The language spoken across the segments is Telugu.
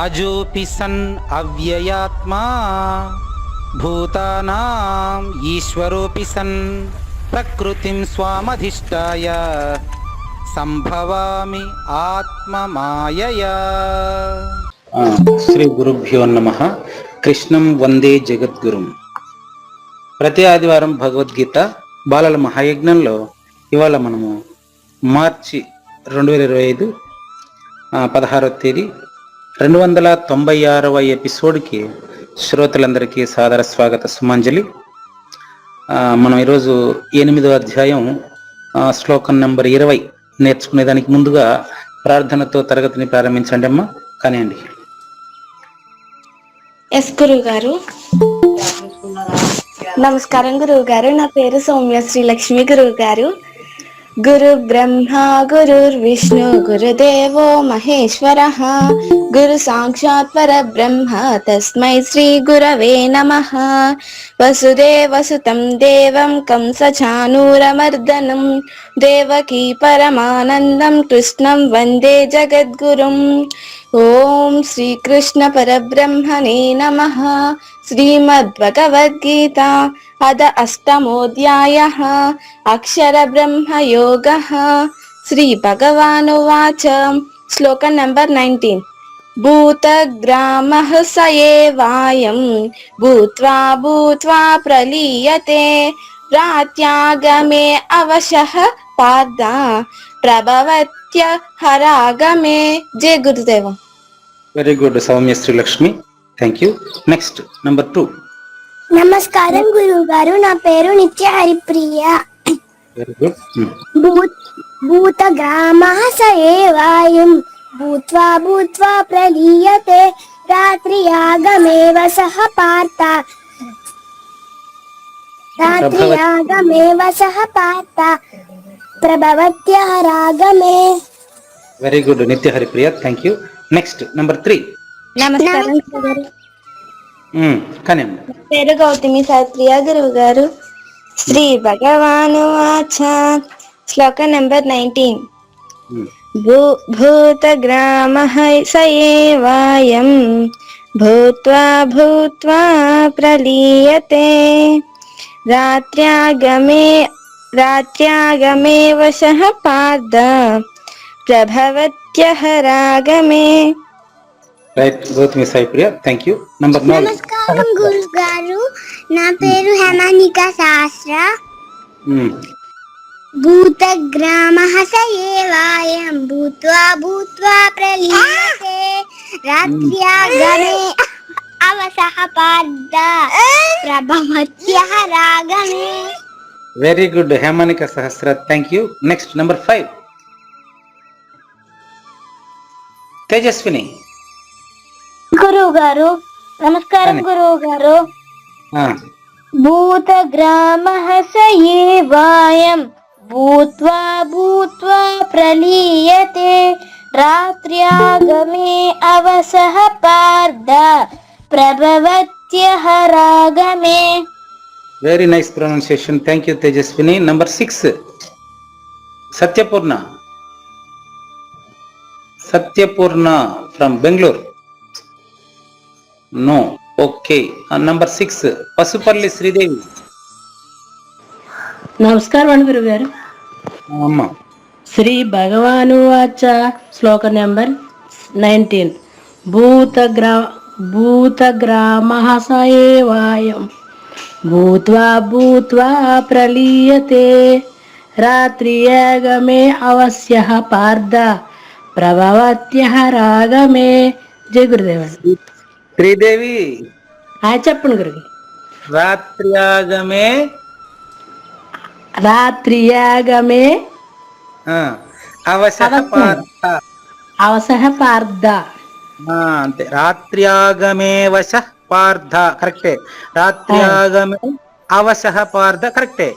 అజోపి సన్ అవ్యయాత్మా భూతానాం ఈశ్వరోపి సన్ ప్రకృతిం స్వామధిష్టాయ సంభవామి ఆత్మమాయయా. శ్రీ గురుభ్యో నమః. కృష్ణం వందే జగద్గురుం. ప్రతి ఆదివారం భగవద్గీత బాలల మహాయజ్ఞంలో ఇవాళ మనము మార్చి 2025 16వ తేదీ 296వ ఎపిసోడ్కి శ్రోతలందరికీ సాదర స్వాగత సుమాంజలి. మనం ఈరోజు 8వ అధ్యాయం శ్లోకం నెంబర్ 20 నేర్చుకునేదానికి ముందుగా ప్రార్థనతో తరగతిని ప్రారంభించండి అమ్మా. కానివ్వండి. ఎస్ గురువు గారు. నమస్కారం గురువు గారు. నా పేరు సౌమ్య శ్రీలక్ష్మి గురువు గారు. గురు బ్రహ్మ గురుర్విష్ణు గురుదేవో మహేశ్వరః గురు సాక్షాత్ పరబ్రహ్మ తస్మై శ్రీ గురవే నమః. వసుదేవసుతం దేవం కంసచానూరమర్దనం దేవకీ పరమానందం కృష్ణం వందే జగద్గురుం. ఓం శ్రీకృష్ణ పరబ్రహ్మణే నమః. శ్రీమద్భగవద్గీత అద అష్టమోऽధ్యాయః అక్షర బ్రహ్మ యోగః. శ్రీ భగవానువాచ. శ్లోకం నంబర్ 19. భూతగ్రామః స ఏవాయం భూత్వా భూత్వా ప్రలీయతే రాత్యాగమే అవశః పార్థ ప్రభవత్య హరాగమే. జయ గురుదేవ. Very good Soumya Srilakshmi, thank you. Next number 2. నమస్కారం గురువు గారు. నా పేరు నిత్య హరిప్రియ. Very good. భూతగ్రామః స ఏవాయం భూత్వా భూత్వా ప్రలీయతే రాత్రియాగమే వసః పార్థ ప్రభవత్యః రాగమే. Very good Nitya Haripriya, thank you. Next number 3. నమస్కారం. కానీ పేరు గౌతమి సత్ప్రియ గురువు గారు. శ్రీ భగవానువాచ. శ్లోకం నంబర్ 19. భూతగ్రామః స ఏవాయం భూత్వా భూత్వా ప్రలీయతే రాత్ర్యాగమే వశః పార్థ ప్రభవత్యః రాగమే. Right Gautami Saipriya, thank you. Number 4. నమస్కారం గురువు గారు. నా పేరు హేమానిక శాస్త్ర. భూతగ్రామః స ఏవాయం భూత్వా భూత్వా ప్రలీయతే రాత్ర్యాగమే అవసః పార్థ ప్రభవత్యః రాగమే. Very good Hemanika Sahasra, thank you. Next number 5. Tejaswini. గురువు గారు. నమస్కారం గురువు గారు. భూతగ్రామః స ఏవాయం భూత్వా భూత్వా ప్రలీయతే రాత్ర్యాగమే అవసః పార్థ ప్రభవత్యః రాగమే. Very nice pronunciation, thank you Tejaswini. Number 6. Satyapurna. Satyapurna from Bengaluru. No, okay. Number 6 Pasupalli Sridevi. నమస్కారం అండి గురుగారు. అమ్మ. శ్రీ భగవానువాచ. శ్లోక నెంబర్ 19. భూతగ్రామః స ఏవాయం భూత్వా భూత్వా ప్రలీయతే రాత్రియాగమే అవశ్యః పార్థ ప్రభవత్యః రాగమే. జయ గురుదేవన్. శ్రీదేవి. చెప్పండి గురుగారు. రాత్రియాగమే అవశః పార్థ. అంతే, రాత్ర్యాగమే వశః పార్థ, కరెక్టే. రాత్ర్యాగమే అవశః పార్థ, కరెక్టే.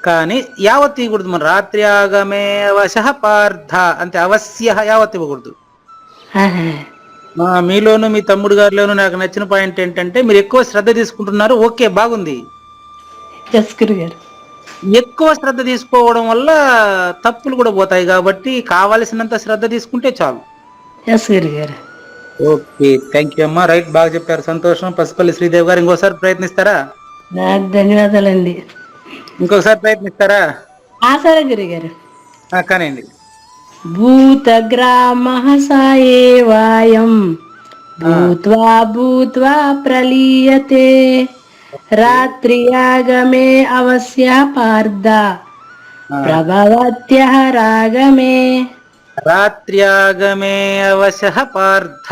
కానీ యావత్ ఇవ్వకూడదు. మన రాత్ర్యాగమే వశః పార్థ అంతే, అవశ్య యావత్ ఇవ్వకూడదు. మీలోను మీ తమ్ముడు గారిలోను నాకు నచ్చిన పాయింట్ ఏంటంటే మీరు ఎక్కువ శ్రద్ధ తీసుకుంటున్నారు. ఓకే, బాగుంది. ఎక్కువ శ్రద్ధ తీసుకోవడం వల్ల తప్పులు కూడా పోతాయి కాబట్టి కావలసినంత శ్రద్ధ తీసుకుంటే చాలు. ఎస్ గురుగారు. ఓకే, థ్యాంక్ యూ అమ్మా. రైట్, బాగా చెప్పారు, సంతోషం. పసుపల్లి శ్రీదేవి గారు ఇంకోసారి ప్రయత్నిస్తారా? ధన్యవాదాలండి. ఇంకొకసారి ప్రయత్నిస్తారా? సరే గురుగారు. కానివ్వండి. భూతగ్రామః సాయేవాయం భూత్వా భూత్వా ప్రలీయతే రాత్రియాగమే అవశ్య పార్థ ప్రభవత్యః రాగమే. రాత్ర్యాగమే అవశః పార్థ.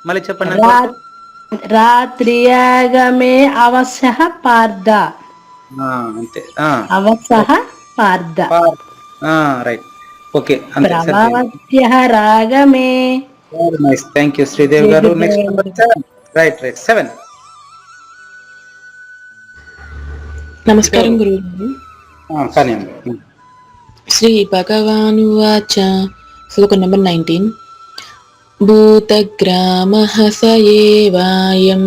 మళ్ళీ చెప్పండి. రాత్రియాగమే అవశ్యః పార్థ. అంతే. అవశ్యః పార్థ రైట్. ఓకే, అంతే. ప్రభవత్యః రాగమే. Very nice, thank you Sridevi గారు. Next number 7. రైట్ 7. నమస్కారం గురువు. కానివ్వండి. శ్రీ భగవానువాచ. శ్లోకం నెంబర్ 19. భూతగ్రామః స ఏవాయం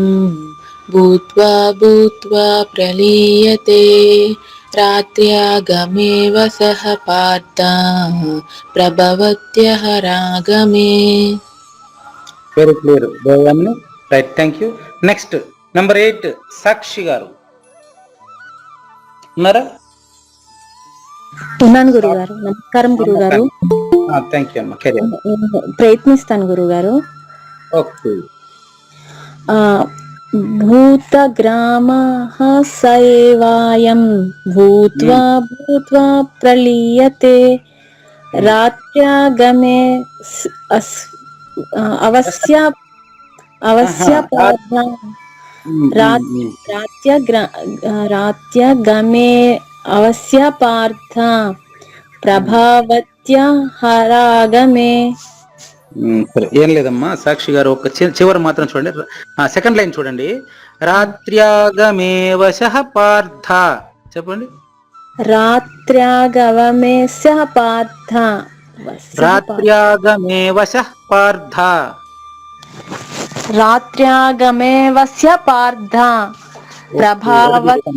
భూత్వా భూత్వా ప్రలీయతే రాత్ర్యాగమే వసః పార్థ ప్రభవత్యః రాగమే. Very clear. Right, thank you. Next number 8 Sakshi గారు ఉన్నారా? ఉన్నాను గురుగారు. నమస్కారం గురుగారు. థ్యాంక్ యూ అమ్మా. కెరీర్ ప్రయత్నిస్తాను గురుగారు. ఓకే. భూతగ్రామః సైవాయం భూత్వా భూత్వా ప్రలీయతే రాత్ర్యాగమే అవశ్య పార్థ రాత్ర్యాగమే అవశ్య పార్థ ప్రభావత్యః రాగమే. సరే, ఏం లేదమ్మా. సాక్షి గారు ఒక చివరి మాత్రం చూడండి. సెకండ్ లైన్ చూడండి. రాత్ర్యాగమే వశః పార్థ. చెప్పండి. రాత్ర్యాగమే వశః పార్థ. రాత్ర్యాగమే వశః పార్థ. రాత్ర్యాగమే వశః పార్థ ప్రభావత్.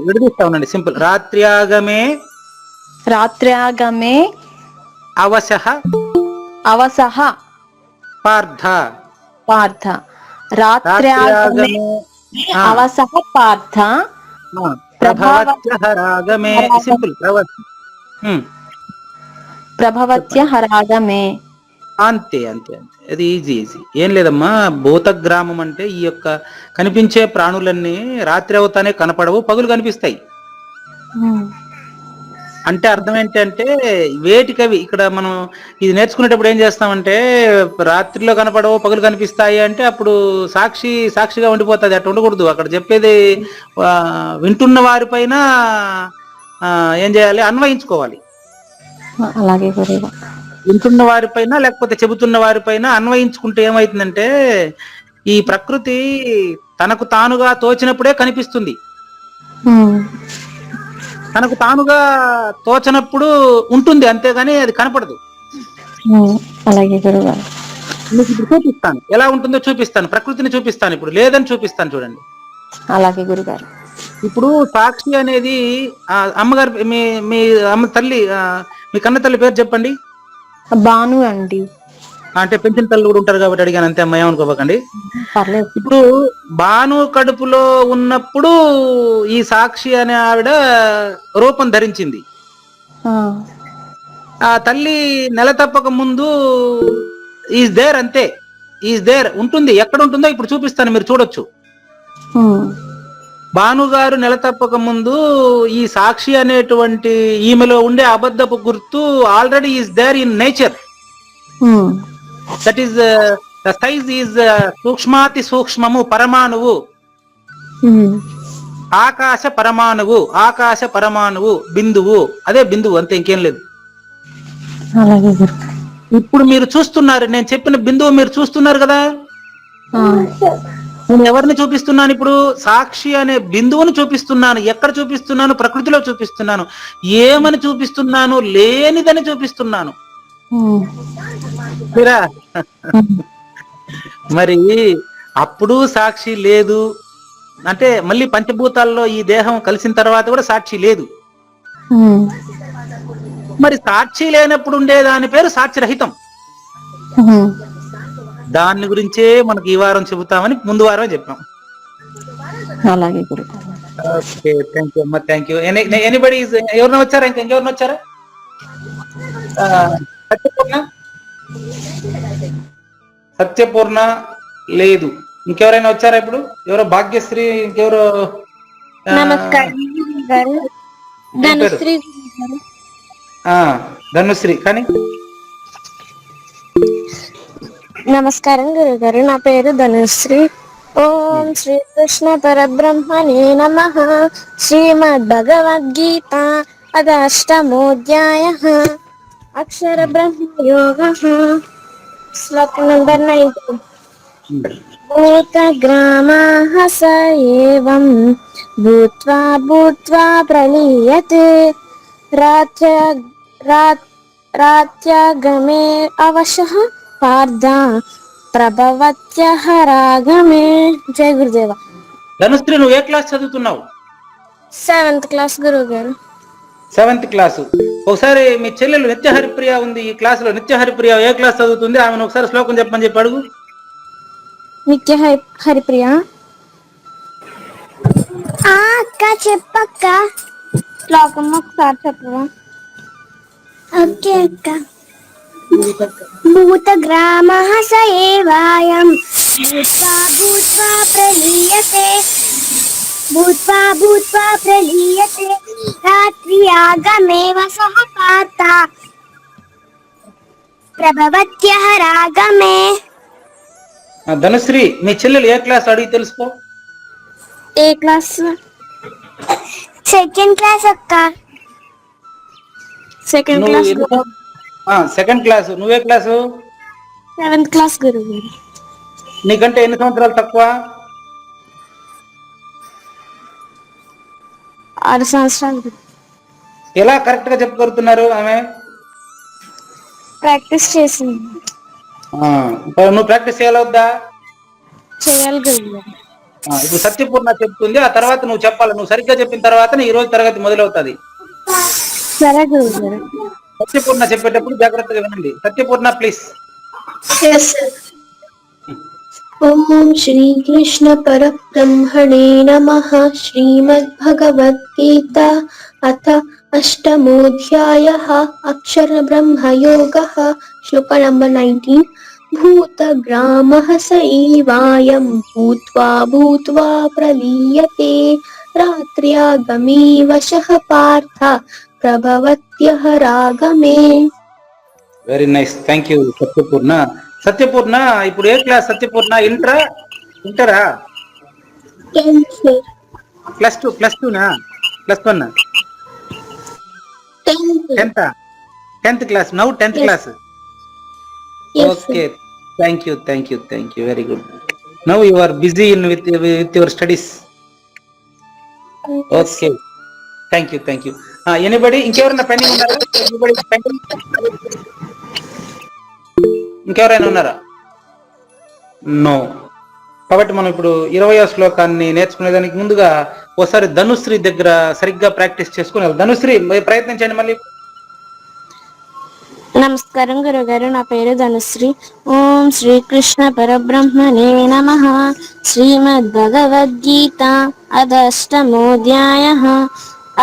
విడదీస్తా ఉండండి, సింపుల్. రాత్ర్యాగమే అవశః పార్థ. రాత్ర్యాగమే అవశః పార్థ ప్రభవత్యః రాగమే. సింపుల్. ప్రభవత్యః రాగమే. అంతే అంతే అంతే, అది ఈజీ. ఏం లేదమ్మా. భూతగ్రామం అంటే ఈ యొక్క కనిపించే ప్రాణులన్నీ రాత్రి అవుతానే కనపడవు, పగులు కనిపిస్తాయి. అంటే అర్థం ఏంటంటే వేటికవి. ఇక్కడ మనం ఇది నేర్చుకునేటప్పుడు ఏం చేస్తామంటే రాత్రిలో కనపడవు పగులు కనిపిస్తాయి అంటే అప్పుడు సాక్షిగా ఉండిపోతుంది. అట్లా ఉండకూడదు. అక్కడ చెప్పేది వింటున్న వారిపైన ఏం చేయాలి? అన్వయించుకోవాలి. అలాగే వింటున్న వారిపైన లేకపోతే చెబుతున్న వారిపైన అన్వయించుకుంటే ఏమైతుందంటే ఈ ప్రకృతి తనకు తానుగా తోచినప్పుడే కనిపిస్తుంది. తనకు తానుగా తోచనప్పుడు ఉంటుంది, అంతేగాని అది కనపడదు. అలాగే గురుగారు. మీకు ఇప్పుడు చూపిస్తాను, ఎలా ఉంటుందో చూపిస్తాను. ప్రకృతిని చూపిస్తాను, ఇప్పుడు లేదని చూపిస్తాను చూడండి. అలాగే గురుగారు. ఇప్పుడు సాక్షి అనేది అమ్మగారు, మీ అమ్మ తల్లి, మీ కన్న తల్లి పేరు చెప్పండి. బాను అండి. అంటే పెంచిన తల్లి కూడా ఉంటారు కాబట్టి అడిగాను, అంతే అమ్మ, ఏమనుకోకండి. పర్లేదు. ఇప్పుడు బాను కడుపులో ఉన్నప్పుడు ఈ సాక్షి అనే ఆవిడ రూపం ధరించింది. ఆ తల్లి నెల తప్పక ముందు ఈజ్ దేర్, అంతే. ఈజ్ దేర్ ఉంటుంది. ఎక్కడ ఉంటుందో ఇప్పుడు చూపిస్తాను, మీరు చూడొచ్చు. భానుగారు నెల తప్పక ముందు ఈ సాక్షి అనేటువంటి ఈమెలో ఉండే అబద్ధపు గుర్తు already is there in nature. That is the size is సూక్ష్మాతి సూక్ష్మము, పరమాణువు. ఆకాశ పరమాణువు బిందువు, అదే బిందువు, అంతే, ఇంకేం లేదు. ఇప్పుడు మీరు చూస్తున్నారు, నేను చెప్పిన బిందువు మీరు చూస్తున్నారు కదా. నేను ఎవరిని చూపిస్తున్నాను? ఇప్పుడు సాక్షి అనే బిందువును చూపిస్తున్నాను. ఎక్కడ చూపిస్తున్నాను? ప్రకృతిలో చూపిస్తున్నాను. ఏమని చూపిస్తున్నాను? లేనిదని చూపిస్తున్నాను. మరి అప్పుడు సాక్షి లేదు అంటే మళ్ళీ పంచభూతాల్లో ఈ దేహం కలిసిన తర్వాత కూడా సాక్షి లేదు. మరి సాక్షి లేనప్పుడు ఉండే దాని పేరు సాక్షి రహితం. ఉమ్. దాని గురించే మనకి ఈ వారం చెబుతామని ముందు వారమే చెప్పాం. అలాగే గురుగారు. ఓకే, థ్యాంక్ యూ అమ్మా, థ్యాంక్ యూ. ఎనీబడి ఎవరైనా వచ్చారా? ఇంకెవరైనా వచ్చారా? ఆ, సత్యపూర్ణ సత్యపూర్ణ లేదు. ఇంకెవరైనా వచ్చారా ఇప్పుడు? ఎవరో భాగ్యశ్రీ, ఇంకెవరో నమస్కారం గారు. ఏం పేరు? ధనుశ్రీ గారు. ఆ, ధనుశ్రీ. కానీ నమస్కారం గురుగారు, నా పేరు ధనుశ్రీ. ఓం శ్రీకృష్ణ పరబ్రహ్మణే నమః. శ్రీమద్ భగవద్గీత అథ అష్టమోధ్యాయః. అక్షర బ్రహ్మ యోగః. శ్లోకం నంబర్ 19. భూతగ్రామాః స ఏవం భూత్వా భూత్వా ప్రలీయతే రాత్యాగమే అవశః పార్థ ప్రభవత్యః రాగమే. జయ గురుదేవ. ధనుశ్రీ, నువ్వు ఏ క్లాస్ చదువుతున్నావు? 7th క్లాస్ గురువు గారు. 7th class. ఒకసారి మీ చెల్లెలు నిత్య హరిప్రియ ఉంది ఈ క్లాసులో. నిత్య హరిప్రియ ఏ క్లాస్ చదువుతుంది? ఆమెను ఒకసారి శ్లోకం చెప్పమని చెప్పి అడుగు. నిత్య హరిప్రియ. అక్క చెప్పక్క. శ్లోకం ఒకసారి చెప్పవా? ఓకే అక్క. భూతగ్రామః స ఏవాయం భూత్వా భూత్వా ప్రలీయతే రాత్ర్యాగమేవ సః పార్థ ప్రభవత్యః రాగమే. ధనుశ్రీ, మీ చెల్లెలు ఏ క్లాస్ అడిగి తెలుసుకో. ఏ క్లాస్? 2nd క్లాస్ అక్క. 2nd class. Second class. నువ్వే క్లాసు? 7th క్లాస్ గురువు. నీకంటే ఎన్ని సంవత్సరాలు తక్కువ? 6 సంవత్సరాలు. ఎలా కరెక్ట్ గా చెప్పగలుగుతున్నారు ఆమె? ప్రాక్టీస్ చేసింది. నువ్వు ప్రాక్టీస్ చేయాలవుద్దా? చేయాలి గురువు. ఇప్పుడు సత్యపూర్ణ చెప్తుంది, ఆ తర్వాత నువ్వు చెప్పాలి. నువ్వు సరిగ్గా చెప్పిన తర్వాత ఈ రోజు తరగతి మొదలవుతుంది. సరే గురువు గారు. సత్యపూర్ణ చెప్పేటప్పుడు జాగ్రత్తగా వినండి. సత్యపూర్ణ ప్లీజ్. ఓం శ్రీకృష్ణ పరబ్రహ్మణే నమః. శ్రీమద్భగవద్గీత అథ అష్టమోధ్యాయః. అక్షర బ్రహ్మ యోగః. శ్లోక నంబర్ 19. భూతగ్రామః స ఏవాయం భూత్వా భూత్వా ప్రలీయతే రాత్ర్యాగమే వశః పార్థ ప్రభవత్యః రాగమే. Very nice, thank you Satyapurna. Satyapurna ఇప్పుడు ఏ క్లాస్? సత్యపూర్ణ ఇంటరా? +2. +2నా? +1? 10th class. Now 10th class. Okay, thank you. Very good. Now you are busy with your studies. Okay, thank you. Anybody ఇంకెవరైనా పెండింగ్ ఉన్నారా? ఇంకెవరైనా ఉన్నారా? నో. కాబట్టి మనం ఇప్పుడు 20వ శ్లోకాన్ని నేర్చుకునేదానికి ముందుగా ఒకసారి ధనుశ్రీ దగ్గర సరిగ్గా ప్రాక్టీస్ చేసుకుని ధనుశ్రీ ప్రయత్నించండి మళ్ళీ. నమస్కారం గురుగారు, నా పేరు ధనుశ్రీ. ఓం శ్రీకృష్ణ పరబ్రహ్మణే నమః. శ్రీమద్ భగవద్గీత అథ అష్టమోధ్యాయః.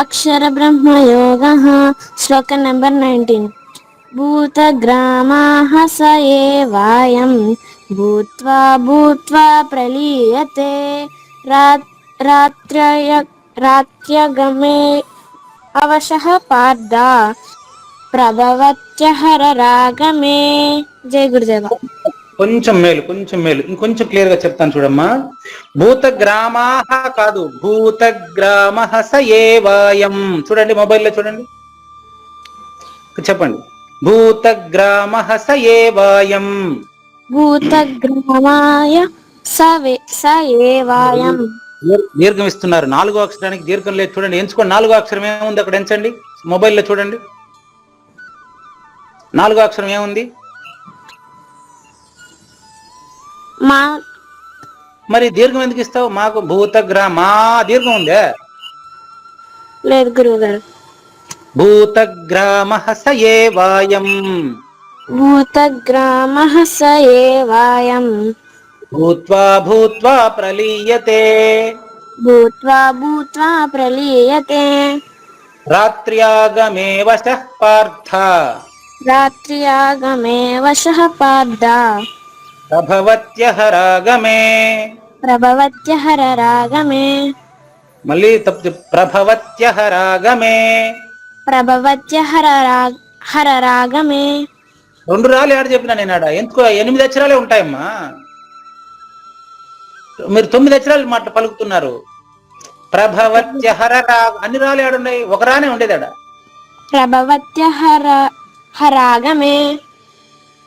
అక్షర బ్రహ్మ యోగః. శ్లోక నంబర్ 19. భూతగ్రామాః స ఏవాయం భూత్వా భూత్వా ప్రలీయతే రాత్ర్యగమే అవశః పార్థ ప్రభవత్యః రాగమే. జయ గురుదేవ. కొంచెం మేలు. ఇంకొంచెం క్లియర్ గా చెప్తాను చూడమ్మా. భూతగ్రామాః కాదు, భూతగ్రామః స ఏవాయం. చూడండి, మొబైల్లో చూడండి, చెప్పండి. భూతగ్రామః స ఏవాయం. భూతగ్రామాయ స ఏవాయం. దీర్ఘం ఇస్తున్నారు. 4వ అక్షరానికి దీర్ఘం లేదు. చూడండి, ఎంచుకోండి. 4వ అక్షరం ఏముంది అక్కడ ఎంచండి. మొబైల్లో చూడండి, 4వ అక్షరం ఏముంది? మరి దీర్ఘం ఎందుకు ఇస్తావు? మాకు భూతగ్రామా దీర్ఘం ఉందే. లేదు గురువు గారు. భూతగ్రామః స ఏవాయం. భూతగ్రామః స ఏవాయం భూత్వా భూత్వా ప్రలీయతే భూత్వా భూత్వా ప్రలీయతే రాత్ర్యాగమే వశః పార్థ రాత్ర్యాగమే వశః పార్థ ప్రభవత్యః రాగమే. ప్రభవత్యః రాగమే మళ్ళీ తప్పు, ప్రభవత్యః రాగమే. ప్రభవత్యః రాగమే. 2 రాళ్ళు ఏడు చెప్పినా నేను ఆడ, ఎందుకు 8 అక్షరాలే ఉంటాయమ్మా, మీరు 9 అక్షరాలు మాట పలుకుతున్నారు. ప్రభవత్యః అన్ని రాళ్ళు ఏడున్నాయి, ఒక రానే ఉండేది ఆడ. ప్రభవత్యః రాగమే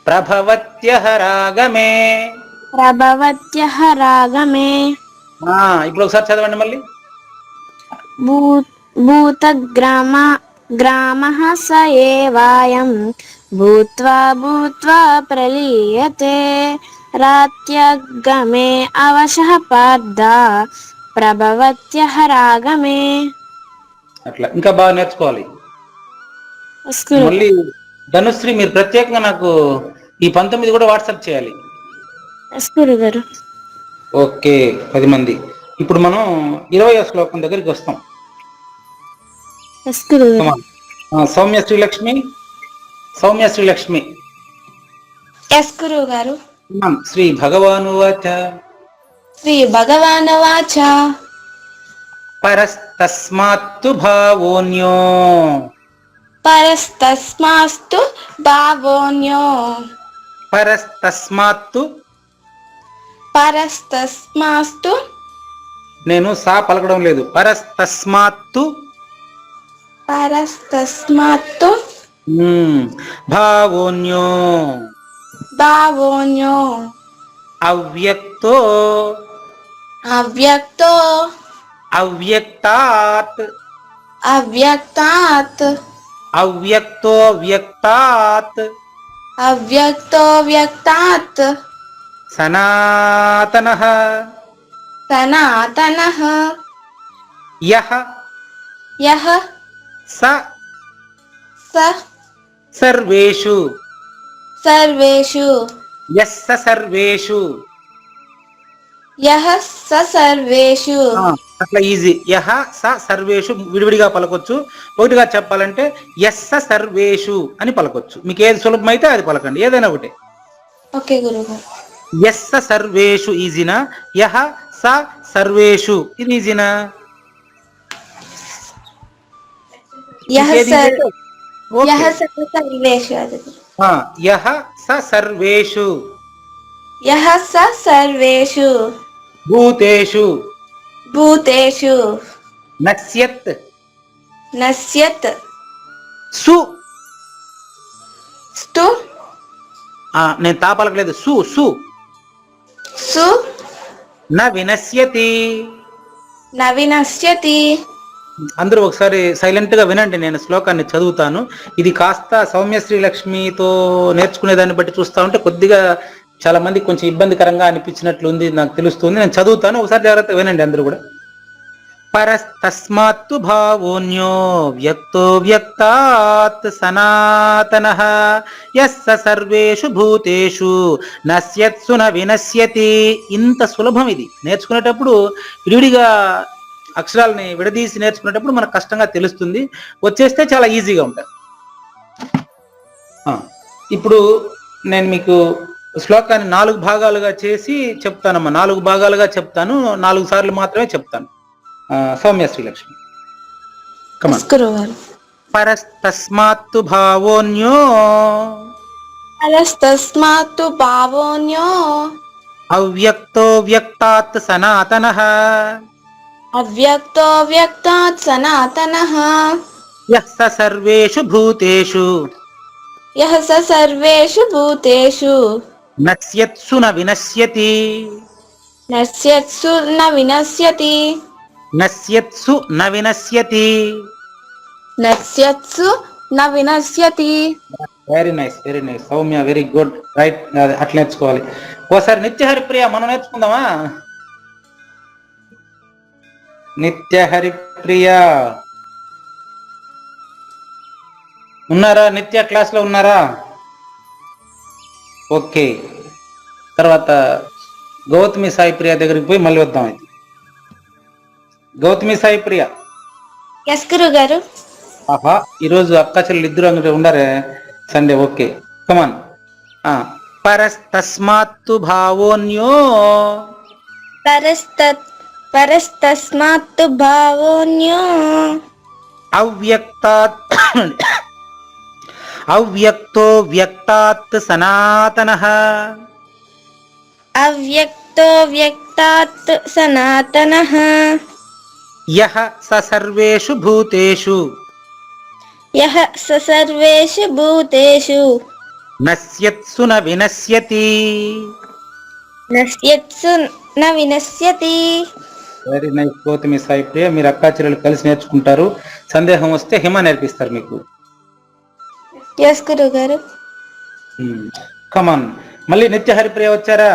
ప్రభవత్యః రాగమే. ప్రభవత్యః రాగమే. ఇప్పుడు ఒకసారి చదవండి మళ్ళీ. గ్రామః స ఏవాయం భూత్వా భూత్వా ప్రలీయతే రాత్యగమే అవశః పార్థ ప్రభవత్యః రాగమే. అట్లా ఇంకా బాగా నేర్చుకోవాలి. మళ్ళీ ధనుశ్రీ, మీరు ప్రత్యేకంగా నాకు ఈ 19 కూడా వాట్సాప్ చేయాలి. గురుగారు. ఓకే, 10 మంది. ఇప్పుడు మనం 20వ శ్లోకం దగ్గరికి వస్తాం. సౌమ్య శ్రీలక్ష్మి, సౌమ్య శ్రీలక్ష్మి. ఎస్ గురువు గారు. శ్రీ భగవానువాచ శ్రీ భగవానువాచ పరస్తస్మాత్తు భావోన్యో పరస్తస్మాస్తు భావోన్యో పరస్తస్మాస్తు నేను సా పలకడం లేదు, పరస్తస్మాత్తు భావోన్యో అవ్యక్తో అవ్యక్తాత్ అవ్యక్తో వ్యక్తాత్ సనాతనః యః స సర్వేషు యస్స సర్వేషు. అట్లా ఈజీ. యః స సర్వేషు విడివిడిగా పలకొచ్చు, ఒకటిగా చెప్పాలంటే యస్స సర్వేషు అని పలకొచ్చు. మీకు ఏది సులభమైతే అది పలకండి, ఏదైనా ఒకటి. ఓకే గురుగారు. యస్స సర్వేషు ఈజీనా, యః స సర్వేషు ఇది ఈజీనా? యః స సర్వేషు భూతేషు నశ్యత్ సు. స్తు నేను తా పలకలేదు, సు సు న వినశ్యతి. అందరూ ఒకసారి సైలెంట్ గా వినండి, నేను శ్లోకాన్ని చదువుతాను. ఇది కాస్త సౌమ్య శ్రీలక్ష్మితో నేర్చుకునే దాన్ని బట్టి చూస్తా ఉంటే కొద్దిగా చాలా మంది కొంచెం ఇబ్బందికరంగా అనిపించినట్లుంది, నాకు తెలుస్తుంది. నేను చదువుతాను, ఒకసారి జాగ్రత్తగా వినండి అందరూ కూడా. పరస్తస్మాత్తు భావోన్యో వ్యక్తో వ్యక్తాత్ సనాతనః యస్స సర్వేషు భూతేషు నశ్యత్సు న వినశ్యతి. ఇంత సులభం ఇది. నేర్చుకునేటప్పుడు విడివిడిగా అక్షరాలని విడదీసి నేర్చుకునేటప్పుడు మనకు కష్టంగా తెలుస్తుంది, వచ్చేస్తే చాలా ఈజీగా ఉంటుంది. ఇప్పుడు నేను మీకు శ్లోకాన్ని 4 భాగాలుగా చేసి చెప్తానమ్మా. 4 భాగాలుగా చెప్తాను, 4 సార్లు మాత్రమే చెప్తాను. సౌమ్య శ్రీలక్ష్మి. పరస్తస్మాత్తు భావోన్యో అవ్యక్తో వ్యక్తాత్ సనాతనః యస్స సర్వేషు భూతేషు నశ్యత్సు న వినశ్యతి. Very nice, very nice Soumya, very good, right. అట్లా నేర్చుకోవాలి. ఓసారి నిత్య హరిప్రియ మనం నేర్చుకుందామా? నిత్య హరిప్రియ ఉన్నారా? నిత్య క్లాస్ లో ఉన్నారా? ఓకే. తర్వాత గౌతమి సాయి ప్రియ దగ్గరికి పోయి మళ్ళీ వద్దాం. అయితే గౌతమి సాయి ప్రియ. ఎస్ గురువు గారు. ఆహా, ఈరోజు అక్క చెల్లెలు ఇద్దరు అంగడి ఉండారే సండే. ఓకే, కమాన్. పరస్తస్మాత్తు భావోన్యో పరస్తస్మాత్తు భావోన్యో అవ్యక్తాత్ అవ్యక్తో వ్యక్తాత్ సనాతనః. అవ్యక్తో వ్యక్తాత్ సనాతనః. యః స సర్వేషు భూతేషు యః స సర్వేషు భూతేషు నశ్యత్సు న వినశ్యతి. నశ్యత్సు న వినశ్యతి. వెరీ నైస్ గౌతమి సాయి ప్రియ. మీరు అక్కా చెల్లెలు కలిసి నేర్చుకుంటారు. సందేహం వస్తే హిమ నేర్పిస్తారు మీకు. ఎస్ గురువు గారు. కమాన్. మళ్ళీ నిత్య హరిప్రియ వచ్చారా?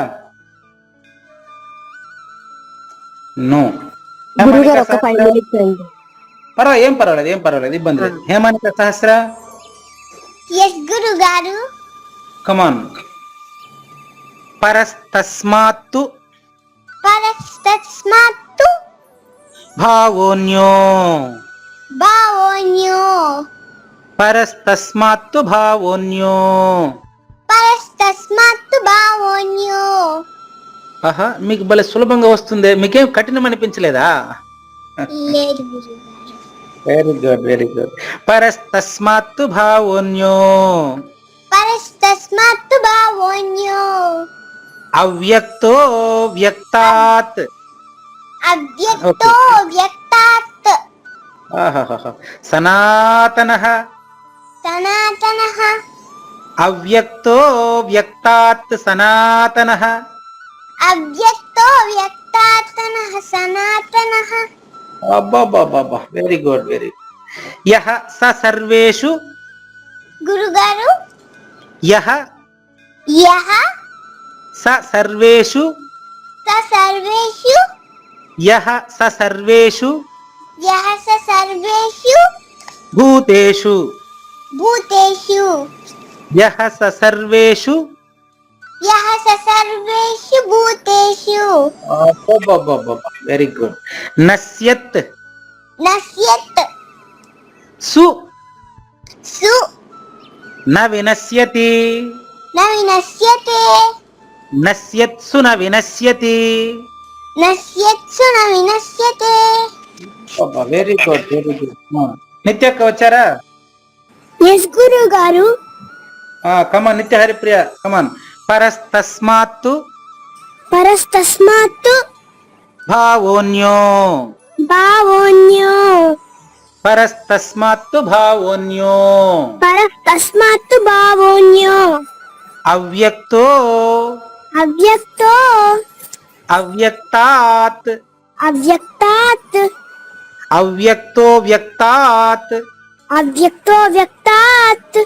నో. గురుగారు ఒక 5 minutes అండి. ఏం పర్వాలేదు, ఇబ్బంది లేదు. హేమానిక సహస్ర. ఎస్ గురుగారు. కమాన్. పరస్తస్మాత్తు పరస్తస్మాత్తు భావోన్యో భావోన్యో పరస్తస్మాత్తు భావోన్యో. పరస్తస్మాత్తు భావోన్యో. ఆహా, మీకు భలే సులభంగా వస్తుంది. మీకేం కఠినం అనిపించలేదా? లేదు గురుగారు. Very good. పరస్తస్మాత్తు భావోన్యో పరస్తస్మాత్తు భావోన్యో. అవ్యక్తో వ్యక్తాత్. అవ్యక్తో వ్యక్తాత్ ఆహాహా. సనాతనః. సనాతనః. అవ్యక్తో వ్యక్తాత్ సనాతనః. అవ్యక్తో వ్యక్తాతనః సనాతనః. అబ్బబ్బబ్బబ్బా, వెరీ గుడ్. యః స సర్వేషు. గురుగారు. యః యః స సర్వేషు. స సర్వేషు. యః స సర్వేషు యః స సర్వేషు భూతేషు. భూతేషు. యః స సర్వేషు. యః స సర్వేషు భూతేషు. అబ్బబ్బబ్బబ్బా, వెరీ గుడ్. నశ్యత్. నశ్యత్. సు సు న వినశ్యతి. న వినశ్యతే. నశ్యత్సు న వినశ్యతి. నశ్యత్సు న వినశ్యతే. Very good. నిత్యక్క వచ్చారా? ఎస్ గురుగారు. కమాన్ నిత్య హరిప్రియ, కమాన్. పరస్తస్మాత్తు పరస్తస్మాత్తు భావోన్యో భావోన్యో. పరస్తస్మాత్తు భావోన్యో. పరస్తస్మాత్తు భావోన్యో. అవ్యక్తో అవ్యక్తో అవ్యక్తాత్. అవ్యక్తాత్ అవ్యక్తో వ్యక్తాత్ అవ్యక్తో వ్యక్తాత్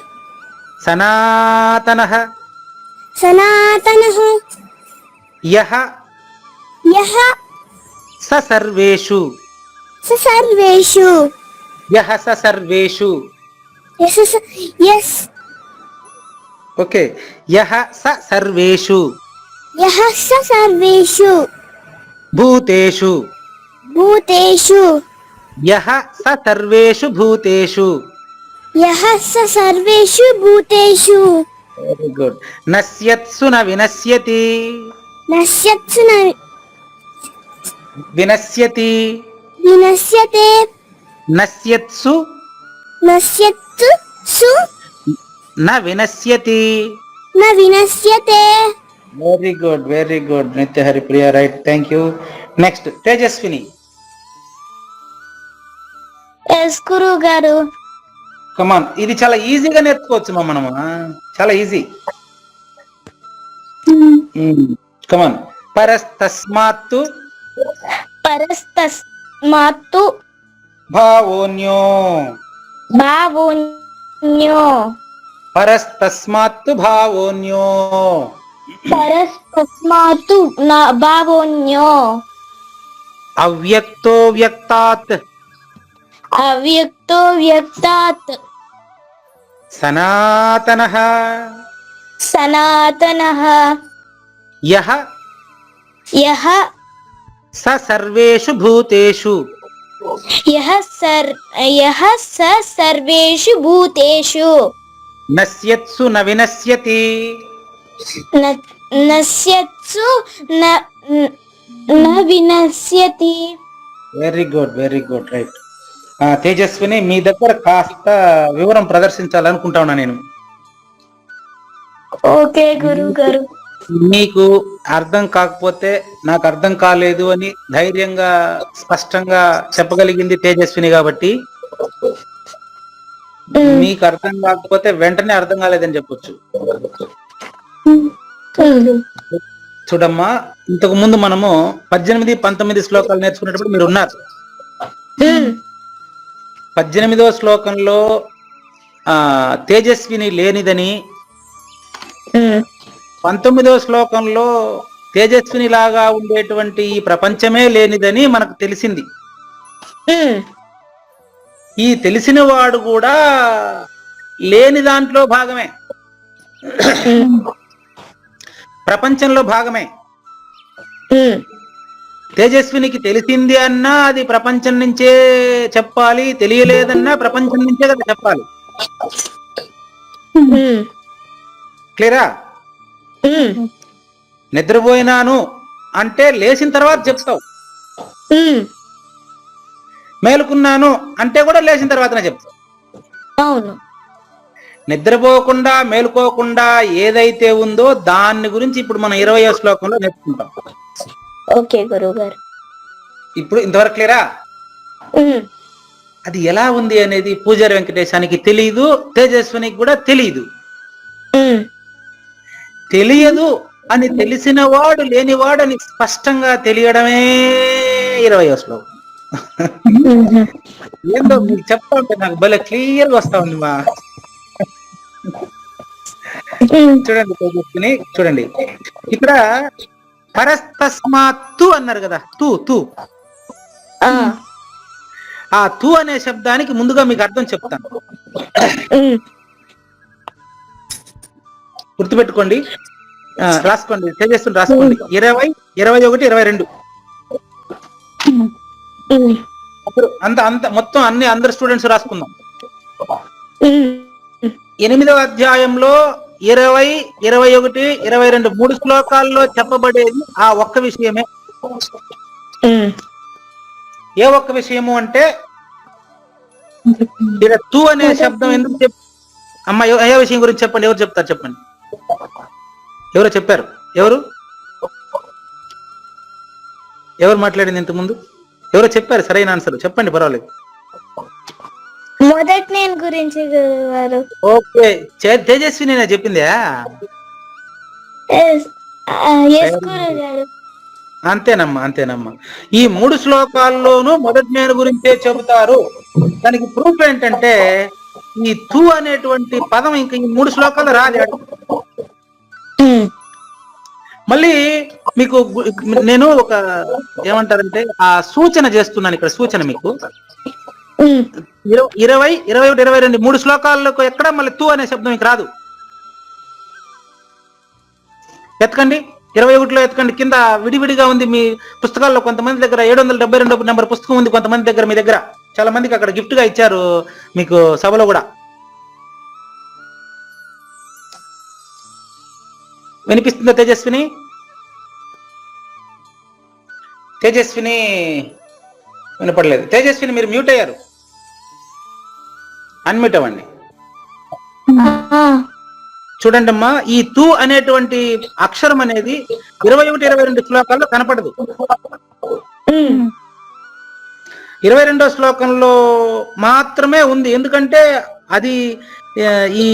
సనాతనః. సనాతనః. యః యః స సర్వేషు. స సర్వేషు. యః స సర్వేషు. యస్. ఓకే. యః స సర్వేషు యః స సర్వేషు భూతేషు. భూతేషు. యః స సర్వేషు భూతేషు. యః స సర్వేషు భూతేషు. Very good. నశ్యత్సు న వినశ్యతి. నశ్యత్సు న వినశ్యతి. వినశ్యతే. నశ్యత్సు నశ్యత్తు సు న వినశ్యతి. న వినశ్యతే. Very good Nitya Haripriya. Right, thank you. Next Tejaswini. Yes గురుగారు. కమాన్. ఇది చాలా ఈజీగా నేర్చుకోవచ్చు మనము. చాలా ఈజీ. కమాన్. పరస్తస్మాత్తు పరస్తస్మాత్తు భావోన్యో. భావోన్యో. పరస్తస్మాత్తు భావోన్యో. పరస్తస్మాత్తు భావోన్యో. అవ్యక్తో వ్యక్తాత్. అవ్యక్తో వ్యక్తాత్ సనాతనః. సనాతనః యః యః స సర్వేషు భూతేషు యః స సర్వేషు భూతేషు నశ్యత్సు న వినశ్యతి నశ్యత్సు న వినశ్యతి. Very good right. తేజస్విని, మీ దగ్గర కాస్త వివరం ప్రదర్శించాలనుకుంటా ఉన్నా నేను. ఓకే గురువు గారు. మీకు అర్థం కాకపోతే నాకు అర్థం కాలేదు అని ధైర్యంగా స్పష్టంగా చెప్పగలిగింది తేజస్విని కాబట్టి, మీకు అర్థం కాకపోతే వెంటనే అర్థం కాలేదని చెప్పొచ్చు. చూడమ్మా, ఇంతకు ముందు మనము 18, 19 శ్లోకాలు నేర్చుకునేటప్పుడు మీరు ఉన్నారు. 18వ శ్లోకంలో తేజస్విని లేనిదని, 19వ శ్లోకంలో తేజస్విని లాగా ఉండేటువంటి ఈ ప్రపంచమే లేనిదని మనకు తెలిసింది. ఈ తెలిసిన వాడు కూడా లేని దాంట్లో భాగమే, ప్రపంచంలో భాగమే. తేజస్వినికి తెలిసింది అన్నా అది ప్రపంచం నుంచే చెప్పాలి, తెలియలేదన్నా ప్రపంచం నుంచే కదా చెప్పాలి. క్లియరా? నిద్రపోయినాను అంటే లేచిన తర్వాత చెప్తావు, మేలుకున్నాను అంటే కూడా లేచిన తర్వాతనే చెప్తావు. అవును. నిద్రపోకుండా మేలుకోకుండా ఏదైతే ఉందో దాన్ని గురించి ఇప్పుడు మనం 20వ శ్లోకంలో నేర్చుకుంటాం. ఓకే గురువు గారు. ఇప్పుడు ఇంతవరకు క్లియరా? అది ఎలా ఉంది అనేది పూజారి వెంకటేశానికి తెలియదు, తేజస్వినికి కూడా తెలియదు. తెలియదు అని తెలిసిన వాడు లేనివాడని స్పష్టంగా తెలియడమే 20వ శ్లోకం. ఏందో మీకు చెప్తా ఉంటే నాకు భలే క్లియర్గా వస్తా ఉంది మా. చూడండి తేజస్విని, చూడండి ఇక్కడ పరస్తస్మాత్తు అన్నారు కదా, తూ తూ. ఆ తూ అనే శబ్దానికి ముందుగా మీకు అర్థం చెప్తాను, గుర్తుపెట్టుకోండి. రాసుకోండి, తేజస్విని రాసుకోండి. 20, 21, 22 అంత మొత్తం అన్ని అందరు స్టూడెంట్స్ రాసుకుందాం. 8వ అధ్యాయంలో 20, 21, 22 3 శ్లోకాల్లో చెప్పబడేది ఆ ఒక్క విషయమే. ఏ ఒక్క విషయము అంటే, ఇక్కడ తూ అనే శబ్దం ఎందుకు అమ్మ ఏ విషయం గురించి చెప్పండి, ఎవరు చెప్తారు చెప్పండి. ఎవరో చెప్పారు, ఎవరు మాట్లాడింది ఇంతకుముందు? ఎవరో చెప్పారు సరైన ఆన్సర్, చెప్పండి పర్వాలేదు. మొదటి నేను గురించి గురువారు. ఓకే, తేజస్వి నేనే చెప్పిందా? అంతేనమ్మా. ఈ 3 శ్లోకాల్లోనూ మొదటి నేను గురించే చెబుతారు. దానికి ప్రూఫ్ ఏంటంటే ఈ తూ అనేటువంటి పదం ఇంకా ఈ 3 శ్లోకాలు రాలేదు. మళ్ళీ మీకు నేను ఒక ఏమంటారంటే ఆ సూచన చేస్తున్నాను ఇక్కడ. సూచన మీకు 20, 21, 22 3 శ్లోకాలకు ఎక్కడ మళ్ళీ తూ అనే శబ్దం మీకు రాదు. ఎత్తుకండి, 21లో ఎత్తుకండి, కింద విడివిడిగా ఉంది మీ పుస్తకాల్లో. కొంతమంది దగ్గర 772 నెంబర్ పుస్తకం ఉంది, కొంతమంది దగ్గర మీ దగ్గర. చాలా మందికి అక్కడ గిఫ్ట్ గా ఇచ్చారు మీకు సభలో కూడా. వినిపిస్తుందా తేజస్విని? వినపడలేదు. తేజస్విని మీరు మ్యూట్ అయ్యారు, అన్మ్యూట్ అవ్వండి. చూడండి అమ్మా, ఈ తూ అనేటువంటి అక్షరం అనేది 21, 22 శ్లోకాల్లో కనపడదు. 22వ శ్లోకంలో మాత్రమే ఉంది. ఎందుకంటే అది ఈ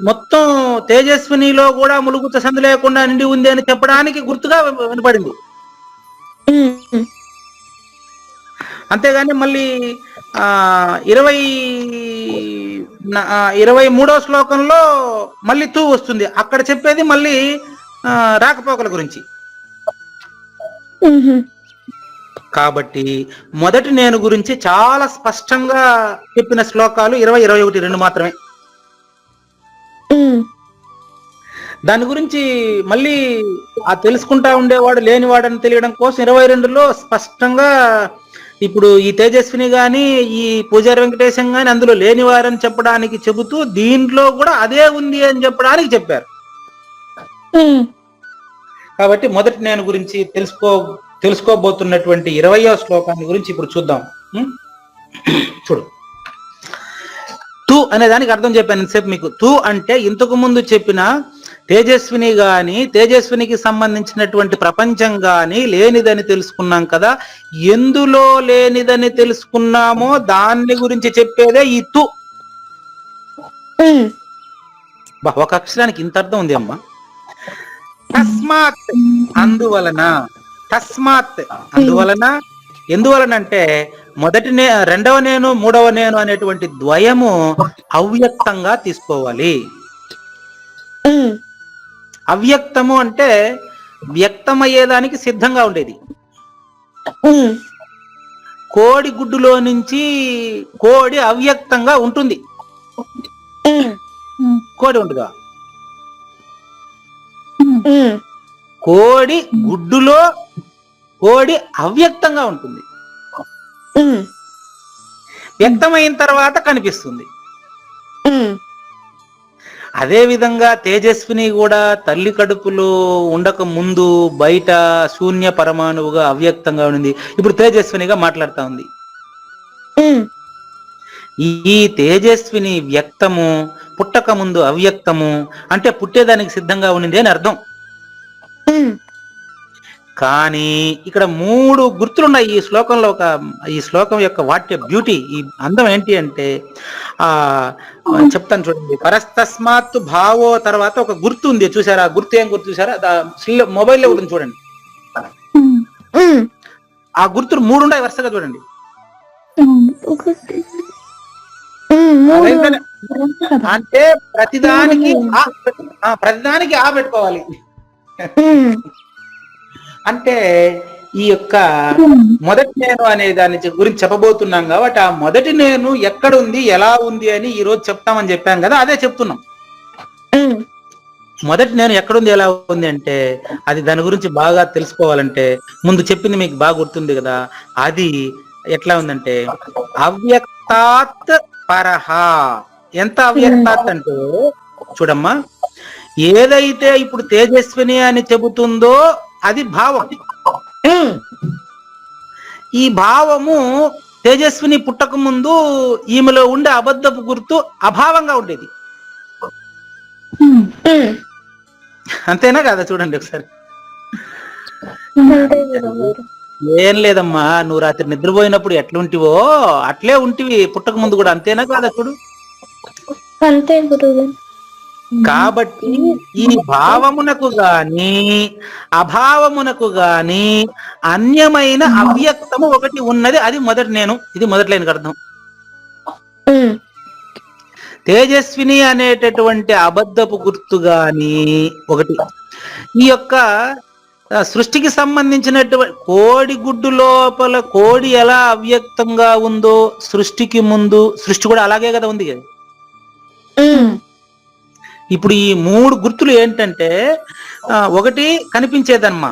మొత్తం తేజస్వినిలో కూడా ములుగుత సందు లేకుండా నిండి ఉంది అని చెప్పడానికి గుర్తుగా వినపడింది. అంతేగాని మళ్ళీ 23వ శ్లోకంలో మళ్ళీ తూ వస్తుంది. అక్కడ చెప్పేది మళ్ళీ రాకపోకల గురించి. కాబట్టి మొదటి నేను గురించి చాలా స్పష్టంగా చెప్పిన శ్లోకాలు 20, 21, 2 మాత్రమే. దాని గురించి మళ్ళీ ఆ తెలుసుకుంటా ఉండేవాడు లేనివాడని తెలియడం కోసం 22లో స్పష్టంగా ఇప్పుడు ఈ తేజస్విని గాని ఈ పూజారి వెంకటేశం గాని అందులో లేనివారని చెప్పడానికి చెబుతూ దీంట్లో కూడా అదే ఉంది అని చెప్పడానికి చెప్పారు. కాబట్టి మొదటి నేను గురించి తెలుసుకోబోతున్నటువంటి 20వ శ్లోకాన్ని గురించి ఇప్పుడు చూద్దాం. చూడు, తు అనే దానికి అర్థం చెప్పాను ఇంతసేపు మీకు. తు అంటే ఇంతకు ముందు చెప్పిన తేజస్విని గాని తేజస్వినికి సంబంధించినటువంటి ప్రపంచం గాని లేనిదని తెలుసుకున్నాం కదా. ఎందులో లేనిదని తెలుసుకున్నామో దాన్ని గురించి చెప్పేదే ఈ తు. ఒక అక్షరానికి ఇంత అర్థం ఉంది అమ్మా. తస్మాత్ అందువలన, తస్మాత్ అందువలన, ఎందువలన అంటే రెండవ నేను మూడవ నేను అనేటువంటి ద్వయము అవ్యక్తంగా తీసుకోవాలి. అవ్యక్తము అంటే వ్యక్తమయ్యేదానికి సిద్ధంగా ఉండేది. కోడి గుడ్డులో నుంచి కోడి అవ్యక్తంగా ఉంటుంది. కోడి ఉంటుందా? కోడి గుడ్డులో కోడి అవ్యక్తంగా ఉంటుంది. వ్యక్తమైన తర్వాత కనిపిస్తుంది. అదే విధంగా తేజస్విని కూడా తల్లి కడుపులో ఉండక ముందు బయట శూన్య పరమాణువుగా అవ్యక్తంగా ఉంది. ఇప్పుడు తేజస్వినిగా మాట్లాడుతా ఉంది. ఈ తేజస్విని వ్యక్తము, పుట్టక ముందు అవ్యక్తము అంటే పుట్టేదానికి సిద్ధంగా ఉండింది అని అర్థం. కానీ ఇక్కడ 3 గుర్తులున్నాయి ఈ శ్లోకంలో. ఈ శ్లోకం యొక్క వాట్య బ్యూటీ, ఈ అందం ఏంటి అంటే చెప్తాను చూడండి. పరస్తస్మాత్ భావో తర్వాత ఒక గుర్తు ఉంది చూసారా? గుర్తు ఏం గుర్తు చూసారా? మొబైల్లో ఉంటుంది చూడండి. ఆ గుర్తులు 3 ఉన్నాయి వరుసగా చూడండి. అంటే ప్రతిదానికి ఆ పెట్టుకోవాలి. అంటే ఈ యొక్క మొదటి నేను అనే దాని గురించి చెప్పబోతున్నాం కాబట్టి ఆ మొదటి నేను ఎక్కడ ఉంది, ఎలా ఉంది అని ఈ రోజు చెప్తామని చెప్పాం కదా, అదే చెప్తున్నాం. మొదటి నేను ఎక్కడుంది, ఎలా ఉంది అంటే అది దాని గురించి బాగా తెలుసుకోవాలంటే ముందు చెప్పింది మీకు బాగా గుర్తుంది కదా. అది ఎట్లా ఉందంటే అవ్యక్తాత్ పరహ. ఎంత అవ్యక్తాత్ అంటే చూడమ్మా, ఏదైతే ఇప్పుడు తేజస్విని అని చెబుతుందో అది భావం. ఈ భావము తేజస్విని పుట్టక ముందు ఈమెలో ఉండే అబద్ధపు గుర్తు అభావంగా ఉండేది. అంతేనా కదా? చూడండి ఒకసారి. ఏం లేదమ్మా, నువ్వు రాత్రి నిద్రపోయినప్పుడు ఎట్లుంటివో అట్లే ఉంటివి పుట్టక ముందు కూడా. అంతేనా కాదా? చూడు. అంతే గురువు. కాబట్టి ఈ భావమునకు గాని అభావమునకు గాని అన్యమైన అవ్యక్తము ఒకటి ఉన్నది, అది మొదటి నేను. ఇది మొదటి లైన్కి అర్థం. తేజస్విని అనేటటువంటి అబద్ధపు గుర్తు గాని ఒకటి. ఈ యొక్క సృష్టికి సంబంధించినటువంటి కోడి గుడ్డు లోపల కోడి ఎలా అవ్యక్తంగా ఉందో సృష్టికి ముందు, సృష్టి కూడా అలాగే కదా ఉంది కదా. ఇప్పుడు ఈ 3 గుర్తులు ఏంటంటే ఒకటి కనిపించేదమ్మా,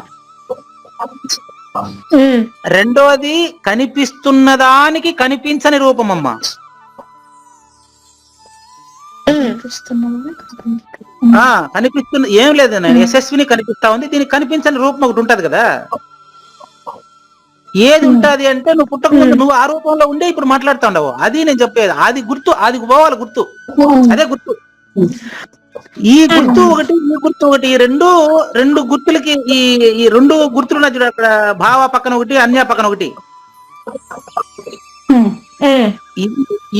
రెండోది కనిపిస్తున్న దానికి కనిపించని రూపమమ్మా, కనిపిస్తున్న ఏం లేదన్నా యశస్విని కనిపిస్తా ఉంది, దీనికి కనిపించని రూపం ఒకటి ఉంటది కదా. ఏది ఉంటది అంటే నువ్వు పుట్టక ముందు నువ్వు ఆ రూపంలో ఉండే ఇప్పుడు మాట్లాడుతా ఉండవు. అది నేను చెప్పేది. అది గుర్తు, అది పోవాలి గుర్తు, అదే గుర్తు. ఈ గుర్తు ఒకటి, ఈ గుర్తు ఒకటి, ఈ రెండు గుర్తులకి ఈ 2 గుర్తులు ఉన్నాయి చూడ. అక్కడ భావ పక్కన ఒకటి, అన్య పక్కన ఒకటి.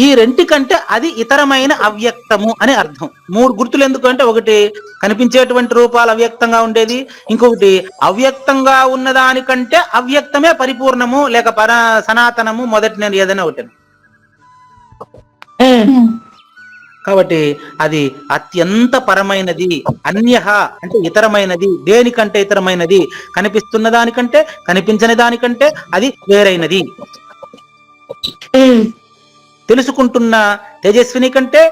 ఈ రెంటికంటే అది ఇతరమైన అవ్యక్తము అని అర్థం. 3 గుర్తులు ఎందుకు అంటే ఒకటి కనిపించేటువంటి రూపాలు అవ్యక్తంగా ఉండేది, ఇంకొకటి అవ్యక్తంగా ఉన్నదానికంటే అవ్యక్తమే పరిపూర్ణము లేక సనాతనము, మొదటి నేను ఏదైనా ఒకటి. కాబట్టి అది అత్యంత పరమైనది. అన్యహ అంటే ఇతరమైనది. దేనికంటే ఇతరమైనది? కనిపిస్తున్న దానికంటే, కనిపించని దానికంటే అది వేరైనది. తెలుసుకుంటున్న తేజస్విని కంటే,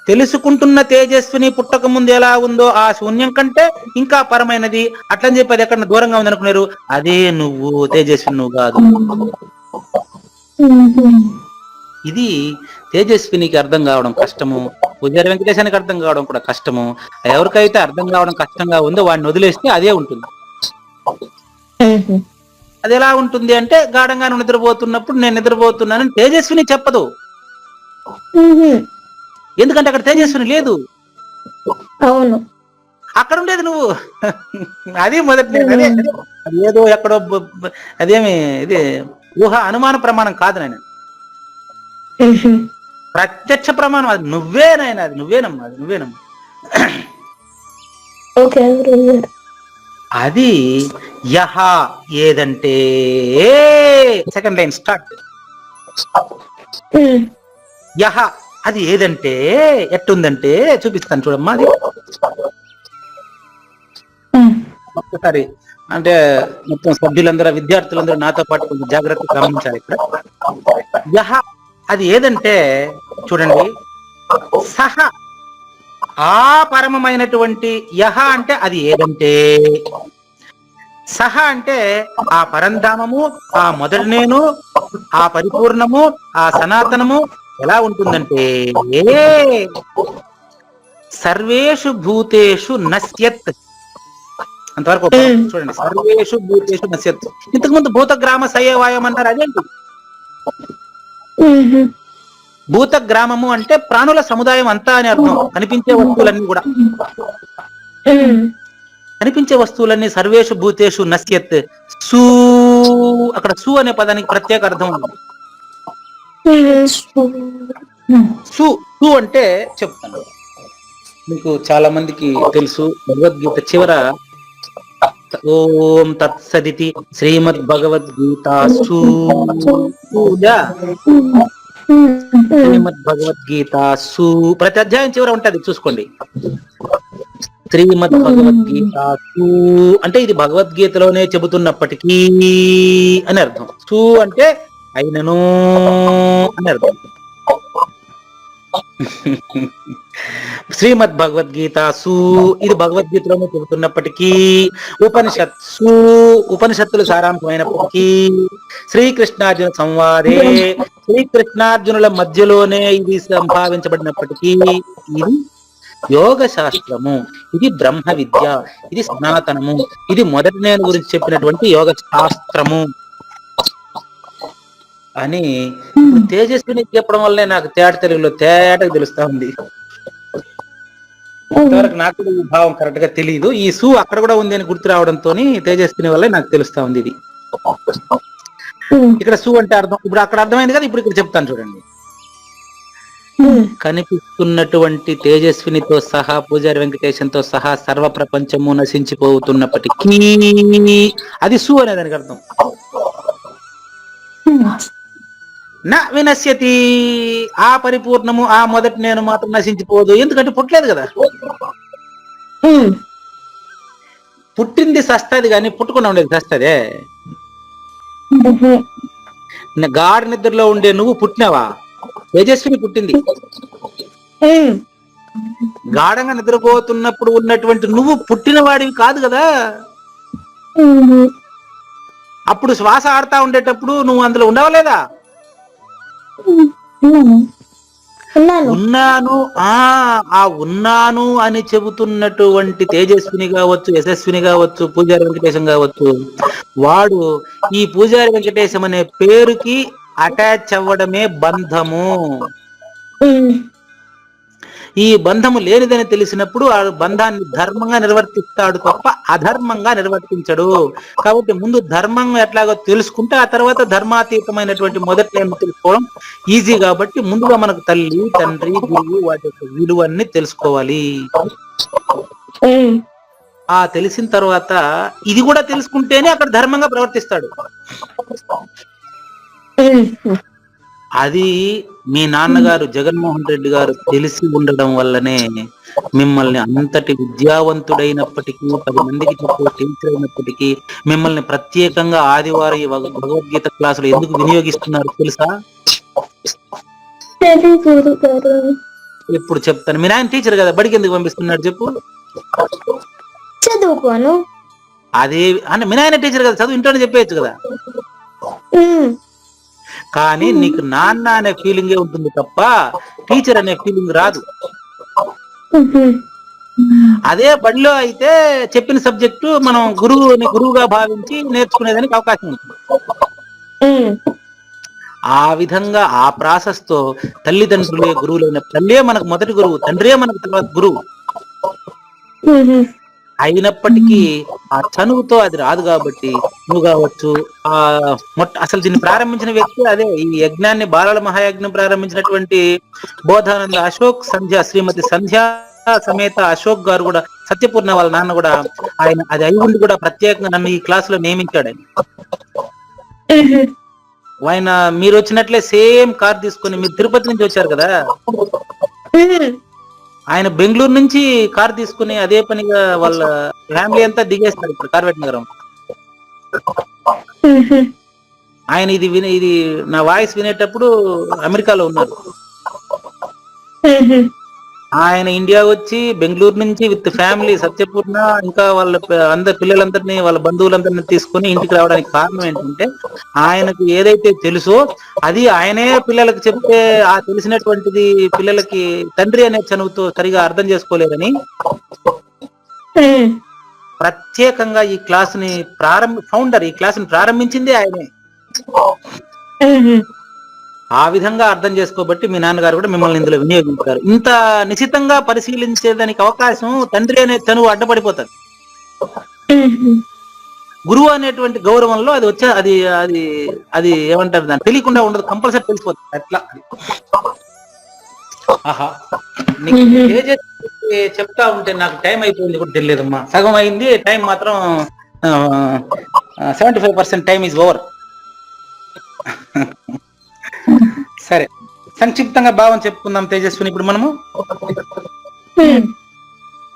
తెలుసుకుంటున్న తేజస్విని పుట్టక ముందు ఎలా ఉందో ఆ శూన్యం కంటే ఇంకా పరమైనది అట్లని చెప్పి అది ఎక్కడ దూరంగా ఉందనుకున్నారు. అదే నువ్వు, తేజస్విని నువ్వు కాదు. ఇది తేజస్వినికి అర్థం కావడం కష్టము, పూజారి వెంకటేశానికి అర్థం కావడం కూడా కష్టము. ఎవరికైతే అర్థం కావడం కష్టంగా ఉందో వాడిని వదిలేస్తే అదే ఉంటుంది. అది ఎలా ఉంటుంది అంటే, గాఢంగా నువ్వు నిద్రపోతున్నప్పుడు నేను నిద్రపోతున్నానని తేజస్విని చెప్పదు. ఎందుకంటే అక్కడ తేజస్విని లేదు. అవును. అక్కడ ఉండేది నువ్వు. అది మొదటి అది ఏదో ఎక్కడో అదేమి ఇది ఊహ అనుమాన ప్రమాణం కాదు నాయన, ప్రత్యక్ష ప్రమాణం. అది నువ్వే నాయన, అది నువ్వేనమ్మా, అది నువ్వేనమ్మా. ఓకే గురుగారు. అది యహ ఏదంటే, సెకండ్ లైన్ స్టార్ట్. యహ అది ఏదంటే ఎట్టుందంటే చూపిస్తాను చూడమ్మా. అది ఒక్కసారి అంటే మొత్తం సభ్యులందరూ, విద్యార్థులందరూ నాతో పాటు కొంచెం జాగ్రత్తగా గమనించాలి. ఇక్కడ యహ అది ఏదంటే చూడండి, సహ ఆ పరమమైనటువంటి, యహ అంటే అది ఏదంటే, సహ అంటే ఆ పరంధామము, ఆ మొదటి నేను, ఆ పరిపూర్ణము, ఆ సనాతనము ఎలా ఉంటుందంటే, సర్వేషు భూతేషు నశ్యత్. అంతవరకు చూడండి, సర్వేషు భూతేషు నశ్యత్. ఇంతకు ముందు భూత గ్రామ సయేవాయం అంటారు, అదేంటి? భూత గ్రామము అంటే ప్రాణుల సముదాయం అంతా అని అర్థం. కనిపించే వస్తువులన్నీ కూడా, కనిపించే వస్తువులన్నీ సర్వేషు భూతేషు నశ్యత్. సు అక్కడ సు అనే పదానికి ప్రత్యేక అర్థం ఉంది. సు సు అంటే చెప్తాను మీకు, చాలా మందికి తెలుసు. భగవద్గీత చివర ఓం తత్సదితి శ్రీమద్ భగవద్గీత శ్రీమద్ భగవద్గీత సు ప్రతి అధ్యాయం చివర ఉంటది, చూసుకోండి. శ్రీమద్ భగవద్గీత సు అంటే ఇది భగవద్గీతలోనే చెబుతున్నప్పటికీ అని అర్థం. సు అంటే అయినను అని అర్థం. శ్రీమద్ భగవద్గీత సు ఇది భగవద్గీతలోనే చెబుతున్నప్పటికీ, ఉపనిషత్సు ఉపనిషత్తులు సారాంశమైనప్పటికీ, శ్రీకృష్ణార్జున సంవాదే శ్రీకృష్ణార్జునుల మధ్యలోనే ఇది సంభావించబడినప్పటికీ, ఇది యోగ శాస్త్రము, ఇది బ్రహ్మ విద్య, ఇది సనాతనము, ఇది మొదటి నేను గురించి చెప్పినటువంటి యోగ శాస్త్రము అని ఇప్పుడు తేజస్విని చెప్పడం వల్లనే నాకు తెలుగులో తేటగా తెలుస్తా ఉంది. ఇంతవరకు నాకు కూడా ఈ భావం కరెక్ట్ గా తెలియదు. ఈ సు అక్కడ కూడా ఉంది అని గుర్తు రావడంతో తేజస్విని వల్లే నాకు తెలుస్తా ఉంది ఇది. ఇక్కడ సు అంటే అర్థం ఇప్పుడు అక్కడ అర్థమైంది కదా, ఇప్పుడు ఇక్కడ చెప్తాను చూడండి. కనిపిస్తున్నటువంటి తేజస్వినితో సహా, పూజారి వెంకటేశంతో సహా సర్వ ప్రపంచము నశించిపోతున్నప్పటికీ అది సు అనే దానికి అర్థం. నా వినశ్యతి ఆ పరిపూర్ణము, ఆ మొదటి నేను మాత్రం నశించిపోదు. ఎందుకంటే పుట్టలేదు కదా, పుట్టింది సస్తది కానీ పుట్టకుండా ఉండేది సస్తదే. గాఢ నిద్రలో ఉండే నువ్వు పుట్టినావా? తేజస్విని పుట్టింది. గాఢంగా నిద్రపోతున్నప్పుడు ఉన్నటువంటి నువ్వు పుట్టిన వాడివి కాదు కదా. అప్పుడు శ్వాస ఆడుతా ఉండేటప్పుడు నువ్వు అందులో ఉండవలేదా? ఉన్నాను. ఆ ఉన్నాను అని చెబుతున్నటువంటి తేజస్విని కావచ్చు, యశస్విని కావచ్చు, పూజారి వెంకటేశం కావచ్చు, వాడు ఈ పూజారి వెంకటేశం అనే పేరుకి అటాచ్ అవ్వడమే బంధము. ఈ బంధము లేనిదని తెలిసినప్పుడు ఆ బంధాన్ని ధర్మంగా నిర్వర్తిస్తాడు తప్ప అధర్మంగా నిర్వర్తించడు. కాబట్టి ముందు ధర్మం ఎట్లాగో తెలుసుకుంటే ఆ తర్వాత ధర్మాతీతమైనటువంటి మొదటి నేను తెలుసుకోవడం ఈజీ. కాబట్టి ముందుగా మనకు తల్లి, తండ్రి, గురువు వాటి యొక్క విలువన్నీ తెలుసుకోవాలి. ఆ తెలిసిన తర్వాత ఇది కూడా తెలుసుకుంటేనే అక్కడ ధర్మంగా ప్రవర్తిస్తాడు. అది మీ నాన్నగారు జగన్మోహన్ రెడ్డి గారు తెలిసి ఉండడం వల్లనే మిమ్మల్ని అంతటి విద్యావంతుడైనప్పటికీ, 10 మందికి చెప్పే టీచర్ అయినప్పటికీ మిమ్మల్ని ప్రత్యేకంగా ఆదివారం ఈ భగవద్గీత క్లాసులు ఎందుకు వినియోగిస్తున్నారు తెలుసా? ఇప్పుడు చెప్తాను. మీ నాయన టీచర్ కదా, బడికి ఎందుకు పంపిస్తున్నాడు చెప్పు? చదువుకోను. అదే అంటే మీ నాయన టీచర్ కదా, చదువు ఇంట్లోనే చెప్పేయచ్చు కదా. ఉమ్, కానీ నీకు నాన్న అనే ఫీలింగే ఉంటుంది తప్ప టీచర్ అనే ఫీలింగ్ రాదు. ఉహు, అదే బడిలో అయితే చెప్పిన సబ్జెక్టు మనం గురువుగా భావించి నేర్చుకునేదానికి అవకాశం ఉంటుంది. ఉమ్, ఆ విధంగా ఆ ప్రాసెస్ తో తల్లిదండ్రులే గురువులైన తల్లే మనకు మొదటి గురువు, తండ్రే మనకు తర్వాత గురువు. ఉహు, అయినప్పటికీ ఆ చనువుతో అది రాదు కాబట్టి నువ్వు కావచ్చు. ఆ అసలు దీన్ని ప్రారంభించిన వ్యక్తి అదే, ఈ యజ్ఞాన్ని బాలల మహాయజ్ఞం ప్రారంభించినటువంటి బోధానంద అశోక్ సంధ్య, శ్రీమతి సంధ్యా సమేత అశోక్ గారు కూడా, సత్యపూర్ణ వాళ్ళ నాన్న కూడా, ఆయన అది అయి ఉండి కూడా ప్రత్యేకంగా నన్ను ఈ క్లాస్ లో నియమించాడు ఆయన. ఉహు, ఆయన మీరు వచ్చినట్లే సేమ్ కార్ తీసుకొని, మీరు తిరుపతి నుంచి వచ్చారు కదా, ఉమ్, ఆయన బెంగళూరు నుంచి కార్ తీసుకుని అదే పనిగా వాళ్ళ ఫ్యామిలీ అంతా దిగేస్తారు ఇప్పుడు కార్వేట్ నగరం. ఉహు, ఆయన ఇది నా వాయిస్ వినేటప్పుడు అమెరికాలో ఉన్నారు. ఉహు, ఆయన ఇండియా వచ్చి బెంగళూరు నుంచి విత్ ఫ్యామిలీ సత్యపూర్ణ ఇంకా వాళ్ళ అందరి పిల్లలందరినీ, వాళ్ళ బంధువులందరినీ తీసుకొని ఇంటికి రావడానికి కారణం ఏంటంటే, ఆయనకు ఏదైతే తెలుసో అది ఆయనే పిల్లలకు చెప్తే ఆ తెలిసినటువంటిది పిల్లలకి తండ్రి అనే చనువుతో సరిగా అర్థం చేసుకోలేరని ఉమ్, ప్రత్యేకంగా ఈ క్లాస్ ని ఫౌండర్, ఈ క్లాస్ ని ప్రారంభించింది ఆయనే. ఉహు, ఆ విధంగా అర్థం చేసుకోబట్టి మీ నాన్నగారు కూడా మిమ్మల్ని ఇందులో వినియోగించారు. ఇంత నిశితంగా పరిశీలించేదానికి అవకాశం తండ్రి అనే చనువు అడ్డపడిపోతుంది. ఉహు, గురువు అనేటువంటి గౌరవంలో అది వచ్చే అది అది అది ఏమంటారు, దాన్ని తెలియకుండా ఉండదు, కంపల్సరీ తెలిసిపోతుంది అట్లా. ఆహా, నీకు చెప్తా ఉంటే నాకు టైం అయిపోయింది కూడా తెలియదమ్మా. సగం అయింది టైం మాత్రం, 75% టైం ఈజ్ ఓవర్. సరే, సంక్షిప్తంగా భావం చెప్పుకుందాం తేజస్విని. ఇప్పుడు మనము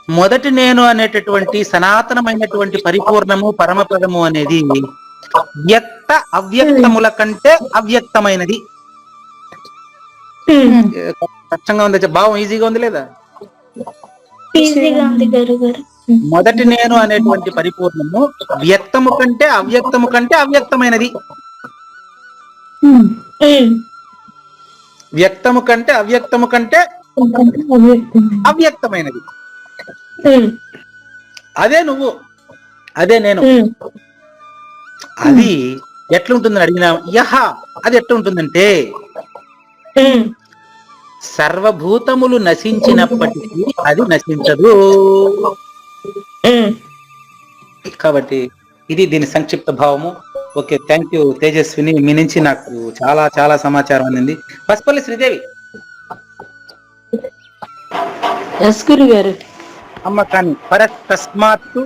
మొదటి నేను అనేటటువంటి సనాతనమైనటువంటి పరిపూర్ణము పరమపదము అనేది వ్యక్త అవ్యక్తముల కంటే అవ్యక్తమైనది. కష్టంగా ఉంది, భావం ఈజీగా ఉంది లేదా? ఈజీగా ఉంది గురుగారు. మొదటి నేను అనేటువంటి పరిపూర్ణము వ్యక్తము కంటే అవ్యక్తము కంటే అవ్యక్తమైనది. ఉమ్, వ్యక్తము కంటే అవ్యక్తము కంటే అవ్యక్తమైనది. ఉమ్, అదే నువ్వు, అదే నేను. ఉమ్, అది ఎట్లుంటుందని అడిగినా, యహ అది ఎట్లుంటుందంటే, ఉమ్, సర్వభూతములు నశించినప్పటికీ అది నశించదు. ఉమ్. కాబట్టి ఇది దీని సంక్షిప్త భావము. Okay, thank you Tejaswini. మీ నుంచి నాకు చాలా చాలా సమాచారం అందింది. పసుపల్లి శ్రీదేవి ఎస్ గురుగారు. అమ్మ, కానీ పరతస్మాత్తు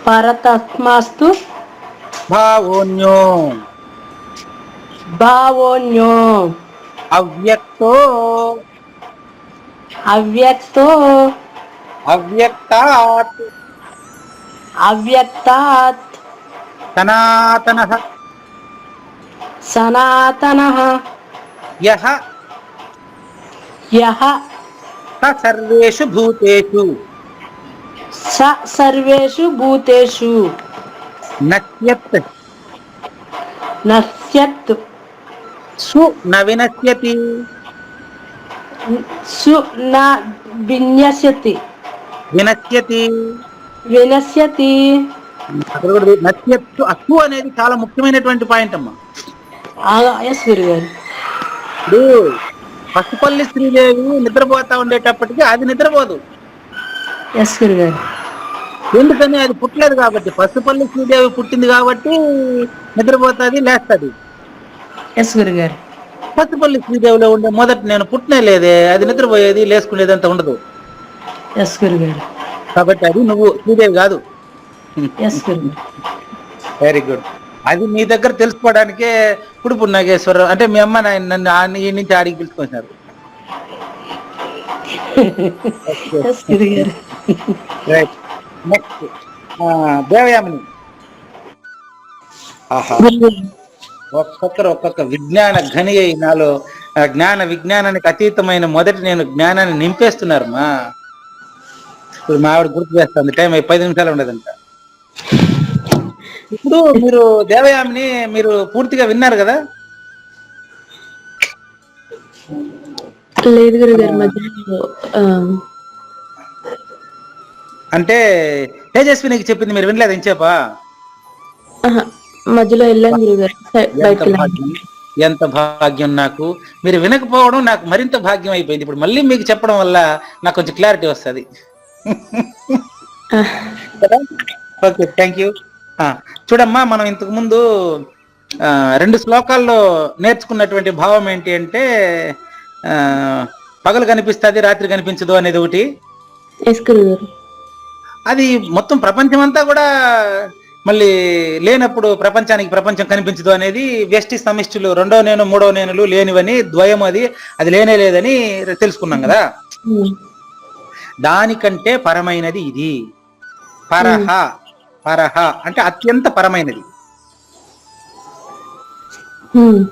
పరతస్మాస్తు భావోన్యో భావోన్యో అవ్యక్తో అవ్యక్తో అవ్యక్తాత్ అవ్యక్తాత్ సనాతనః సనాతనః యః యః స సర్వేషు భూతేషు స సర్వేషు భూతేషు నశ్యత్ నశ్యత్ సు న వినశ్యతి సు న విన్యస్యతి వినశ్యతి. వినశ్యతి. అక్కడ కూడా నశ్యత్తు, అసు అనేది చాలా ముఖ్యమైనటువంటి పాయింట్ అమ్మా. ఎస్ గురుగారు. ఇప్పుడు పసుపల్లి శ్రీదేవి నిద్రపోతా ఉండేటప్పటికి అది నిద్రపోదు. ఎస్ గురుగారు. ఎందుకని? అది పుట్టలేదు కాబట్టి. పసుపల్లి శ్రీదేవి పుట్టింది కాబట్టి నిద్రపోతుంది, లేస్తుంది. ఎస్ గురుగారు. పసుపల్లి శ్రీదేవిలో ఉండే మొదటి నేను పుట్టినే లేదే, అది నిద్రపోయేది లేసుకునేది అంత ఉండదు. ఎస్ గురుగారు. కాబట్టి అది నువ్వు శ్రీదేవి కాదు. ఎస్ గురుగారు. Very good. అది మీ దగ్గర తెలుసుకోవడానికే కుడుపు నాగేశ్వరరావు అంటే మీ అమ్మ నన్ను ఈ నుంచి ఆడికి పిలుచుకొచ్చినారు. ఎస్ గురుగారు. Right, next Devayamini. ఆహా, ఒక్కొక్క విజ్ఞాన ఘని అయి నాలో ఆ జ్ఞాన విజ్ఞానానికి అతీతమైన మొదటి నేను జ్ఞానాన్ని నింపేస్తున్నారమ్మా. ఇప్పుడు మా ఆవిడ గుర్తు చేస్తుంది, టైం 10 నిమిషాలు ఉండదంట. ఇప్పుడు మీరు దేవయామిని మీరు పూర్తిగా విన్నారు కదా? లేదు గురుగారు, మధ్యలో అంటే తేజస్వి నీకు చెప్పింది మీరు వినలేదు ఎంచేపా? ఆహా, మధ్యలో వెళ్ళాను గురుగారు, ఎంత బయటకు వెళ్ళాను. భాగ్యం, ఎంత భాగ్యం నాకు. మీరు వినకపోవడం నాకు మరింత భాగ్యం అయిపోయింది. ఇప్పుడు మళ్ళీ మీకు చెప్పడం వల్ల నాకు కొంచెం క్లారిటీ వస్తుంది. Okay, thank you. చూడమ్మా, మనం ఇంతకు ముందు 2 శ్లోకాల్లో నేర్చుకున్నటువంటి భావం ఏంటి అంటే పగలు కనిపిస్తుంది రాత్రి కనిపించదు అనేది ఒకటి. ఎస్ గురుగారు. అది మొత్తం ప్రపంచం అంతా కూడా మళ్ళీ లేనప్పుడు ప్రపంచానికి ప్రపంచం కనిపించదు అనేది వ్యష్టి సమిష్టిలు, 2వ నేను 3వ నేనులు లేనివని ద్వయం, అది లేనే లేదని తెలుసుకున్నాం కదా. దానికంటే పరమైనది ఇది. పరహ, పరహ అంటే అత్యంత పరమైనది.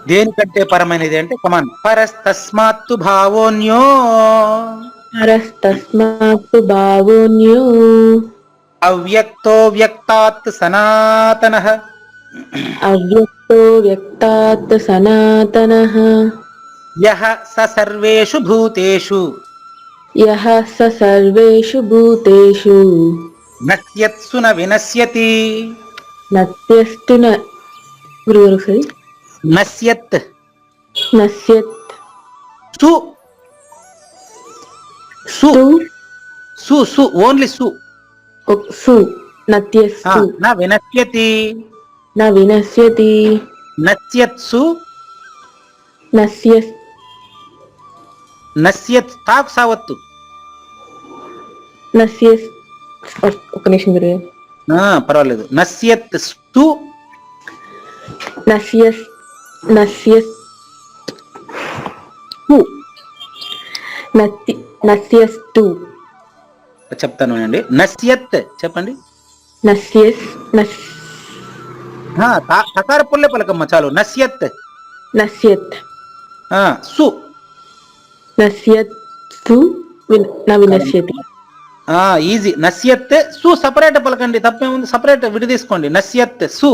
దేనికంటే పరమైనది అంటే కమాన్, పరస్తస్మాత్తు భావోన్యో, పరస్తస్మాత్తు భావోన్యో, అవ్యక్తో వ్యక్తాత్ సనాతనః, అవ్యక్తో వ్యక్తాత్ సనాతనః, యః స సర్వేషు భూతేషు, యః స సర్వేషు భూతేషు, నశ్యత్సు న వినశ్యతి, నత్యస్తు న గురుగారు ఒకసారి. నశ్యత్ నశ్యత్ సు, సు తు, సు సు ఓన్లీ సు, సు నత్యస్తు, న వినశ్యతి, న వినశ్యతి, నశ్యత్సు, నశ్యత్, నశ్యత్ తాకు సావత్తు. నశ్యత్, ఒక నిమిషం గురుగారు. పర్వాలేదు. నశ్యత్ సు, నశ్యత్, నశ్యత్, నశ్యస్తు, చెప్తాను అండి. నశ్యత్ చెప్పండి. నశ్యత్, తకార పుల్లె పలకమ్మ చాలు. నశ్యత్, నశ్యత్, సు, నశ్యత్తు, న వినశ్యతి. ఈజీ. నశ్యత్ సు సపరేట్ పలకండి, తప్పేముంది, సపరేట్ విడి తీసుకోండి. నశ్యత్ సు,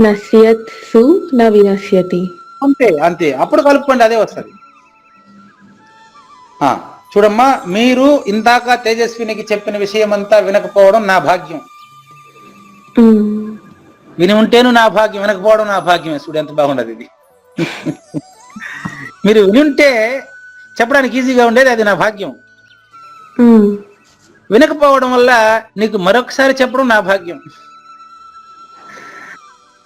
నశ్యత్ సు న వినశ్యతి. అంతే అంతే, అప్పుడు కలుపుకోండి, అదే వస్తుంది. చూడమ్మా, మీరు ఇందాక తేజస్వినికి చెప్పిన విషయం అంతా వినకపోవడం నా భాగ్యం. విని ఉంటేను నా భాగ్యం, వినకపోవడం నా భాగ్యమే. చూడు ఎంత బాగుండదు ఇది. మీరు విని ఉంటే చెప్పడానికి ఈజీగా ఉండేది, అది నా భాగ్యం. వినకపోవడం వల్ల నీకు మరొకసారి చెప్పడం నా భాగ్యం.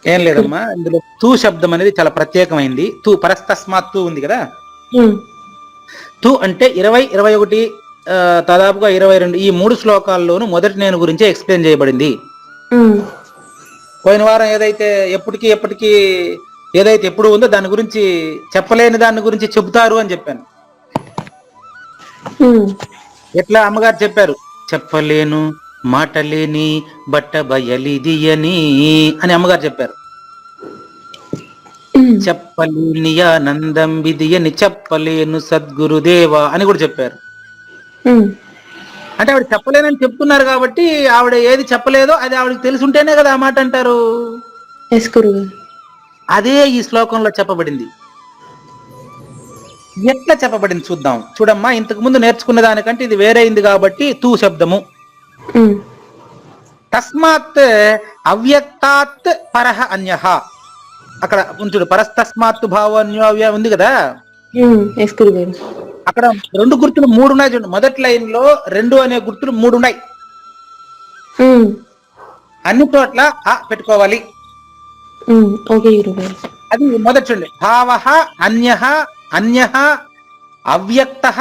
ఏం లేదమ్మా, ఇందులో తూ శబ్దం అనేది చాలా ప్రత్యేకమైంది. తూ పరస్తస్మాత్ తూ ఉంది కదా, తూ అంటే 20, 21, దాదాపుగా 22 ఈ 3 శ్లోకాల్లోనూ మొదటి నేను గురించి ఎక్స్ప్లెయిన్ చేయబడింది. పోయిన వారం ఏదైతే ఎప్పటికీ ఏదైతే ఎప్పుడు ఉందో దాని గురించి చెప్పలేని దాని గురించి చెబుతారు అని చెప్పాను. ఎట్లా అమ్మగారు చెప్పారు, చెప్పలేను మాటలేని బట్ట బయలిదియని అని అమ్మగారు చెప్పారు. చెప్పలేని ఆనందం విధియని చెప్పలేను సద్గురుదేవా అని కూడా చెప్పారు. అంటే ఆవిడ చెప్పలేనని చెప్తున్నారు కాబట్టి ఆవిడ ఏది చెప్పలేదో అది ఆవిడకి తెలిసి ఉంటేనే కదా ఆ మాట అంటారు. అదే ఈ శ్లోకంలో చెప్పబడింది. ఎట్లా చెప్పబడింది చూద్దాం. చూడమ్మా, ఇంతకు ముందు నేర్చుకున్న దానికంటే ఇది వేరైంది కాబట్టి తూ శబ్దము. తస్మాత్ అవ్యక్తాత్ పరహ అన్యః, అక్కడ చూడు, పరస్తస్మాత్ భావన్యో ఉంది కదా, అక్కడ 2 గుర్తులు 3 ఉన్నాయి చూడండి. మొదటి లైన్ లో 2 అనే గుర్తులు 3 ఉన్నాయి. అన్ని చోట్ల పెట్టుకోవాలి. అది మొదటి చూడండి. భావః అన్యః, అన్యః అవ్యక్తః,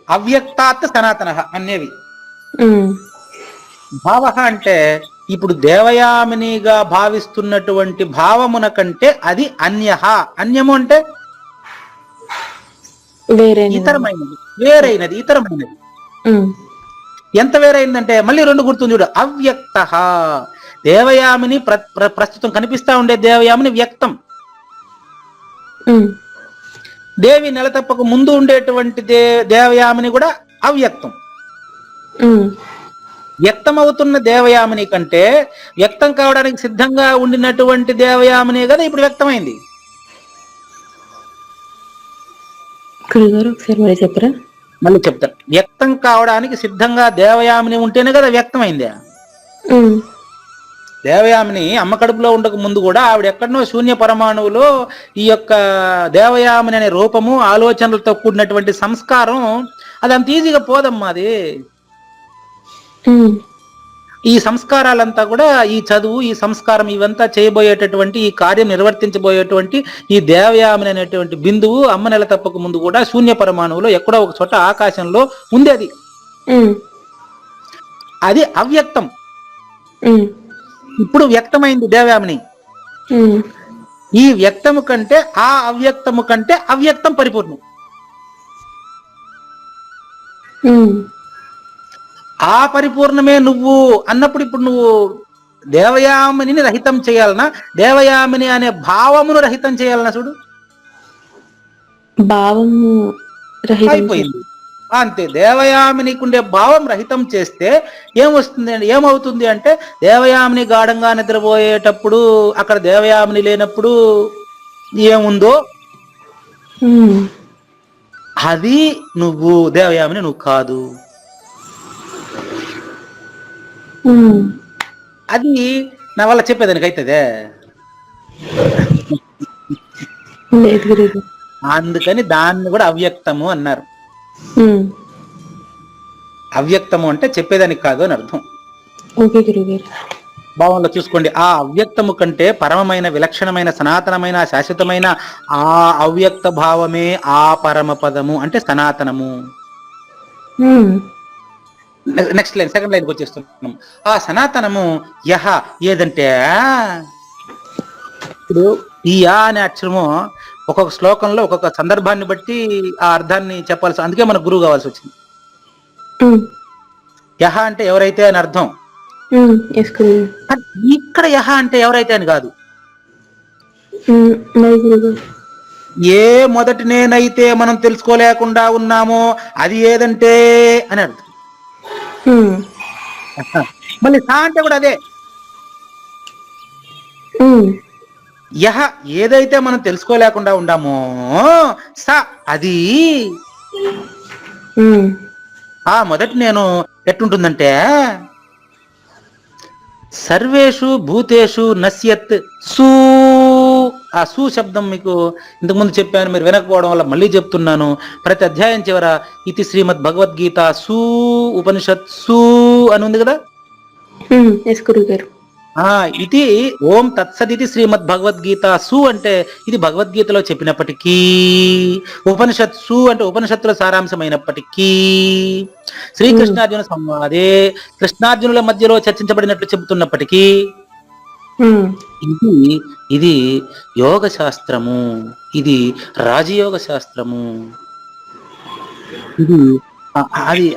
అవ్యక్తాత్ సనాతనః అనేవి. భావః అంటే ఇప్పుడు దేవయామినిగా భావిస్తున్నటువంటి భావమున కంటే అది అన్యః. అన్యము అంటే ఇతరమైనది, వేరైనది, ఇతరమైనది. ఎంత వేరైందంటే మళ్ళీ 2 గుర్తుంది చూడు. అవ్యక్తః, దేవయామిని ప్రస్తుతం కనిపిస్తా ఉండే దేవయామిని వ్యక్తం. దేవి నెల తప్పక ముందు ఉండేటువంటి దేవయామిని కూడా అవ్యక్తం. వ్యక్తమవుతున్న దేవయామిని కంటే వ్యక్తం కావడానికి సిద్ధంగా ఉండినటువంటి దేవయామిని కదా ఇప్పుడు వ్యక్తమైంది. గురుగారు ఒకసారి మరి చెప్పరా? మళ్ళీ చెప్తాను. వ్యక్తం కావడానికి సిద్ధంగా దేవయామిని ఉంటేనే కదా వ్యక్తమైంది. దేవయామిని అమ్మ కడుపులో ఉండక ముందు కూడా ఆవిడ ఎక్కడనో శూన్య పరమాణువులో ఈ యొక్క దేవయామిని అనే రూపము, ఆలోచనలతో కూడినటువంటి సంస్కారం అది అంత ఈజీగా పోదమ్మా. అది ఈ సంస్కారాలంతా కూడా ఈ చదువు, ఈ సంస్కారం, ఇవంతా చేయబోయేటటువంటి ఈ కార్యం నిర్వర్తించబోయేటువంటి ఈ దేవయామిని అనేటువంటి బిందువు అమ్మ నెల తప్పక ముందు కూడా శూన్య పరమాణువులో ఎక్కడో ఒక చోట ఆకాశంలో ఉంది. అది అవ్యక్తం. ఇప్పుడు వ్యక్తమైంది దేవయామిని. ఈ వ్యక్తము కంటే ఆ అవ్యక్తము కంటే అవ్యక్తం పరిపూర్ణం. ఆ పరిపూర్ణమే నువ్వు అన్నప్పుడు ఇప్పుడు నువ్వు దేవయామిని రహితం చేయాలనా, దేవయామిని అనే భావమును రహితం చేయాలనా? చూడు, భావము రహితం అయిపోయింది అంతే. దేవయామినికి ఉండే భావం రహితం చేస్తే ఏమొస్తుంది, ఏమవుతుంది అంటే దేవయామిని గాఢంగా నిద్రపోయేటప్పుడు అక్కడ దేవయామిని లేనప్పుడు ఏముందో అది నువ్వు దేవయామిని నువ్వు కాదు. అది నా వల్ల చెప్పేదానికి అవుతుందే. అందుకని దాన్ని కూడా అవ్యక్తము అన్నారు. అవ్యక్తము అంటే చెప్పేదానికి కాదు అని అర్థం. భావంలో చూసుకోండి. ఆ అవ్యక్తము కంటే పరమమైన, విలక్షణమైన, సనాతనమైన, శాశ్వతమైన ఆ అవ్యక్త భావమే ఆ పరమ పదము అంటే సనాతనము. నెక్స్ట్ లైన్, సెకండ్ లైన్కి వచ్చేస్తున్నాం. ఆ సనాతనము యహ ఏదంటే, ఇప్పుడు ఈ యా అనే అక్షరము ఒక్కొక్క శ్లోకంలో ఒక్కొక్క సందర్భాన్ని బట్టి ఆ అర్థాన్ని చెప్పాల్సి, అందుకే మనకు గురువు కావాల్సి వచ్చింది. యహ అంటే ఎవరైతే అని అర్థం. ఇక్కడ యహ అంటే ఎవరైతే అని కాదు. ఏ మొదటి నేనైతే మనం తెలుసుకోలేకుండా ఉన్నామో అది ఏదంటే అని అర్థం. మళ్ళీ సా అంటే కూడా అదే. యహ ఏదైతే మనం తెలుసుకోలేకుండా ఉండామో స అది. ఆ మొదటి నేను ఎట్టుంటుందంటే సర్వేషు భూతేషు నశ్యత్ సు. ఆ సు శబ్దం మీకు ఇంతకుముందు చెప్పాను, మీరు వినకపోవడం వల్ల మళ్ళీ చెప్తున్నాను. ప్రతి అధ్యాయం చివర ఇది శ్రీమద్ భగవద్గీత సు ఉపనిషత్ సు అని ఉంది కదా. ఇది ఓం తత్సదితి శ్రీమద్ భగవద్గీత సు అంటే ఇది భగవద్గీతలో చెప్పినప్పటికీ, ఉపనిషత్ సు అంటే ఉపనిషత్తుల సారాంశమైనప్పటికీ, శ్రీకృష్ణార్జున సంవాదే కృష్ణార్జునుల మధ్యలో చర్చించబడినట్లు చెబుతున్నప్పటికీ ఇది యోగ శాస్త్రము, ఇది రాజయోగ శాస్త్రము. ఇది అది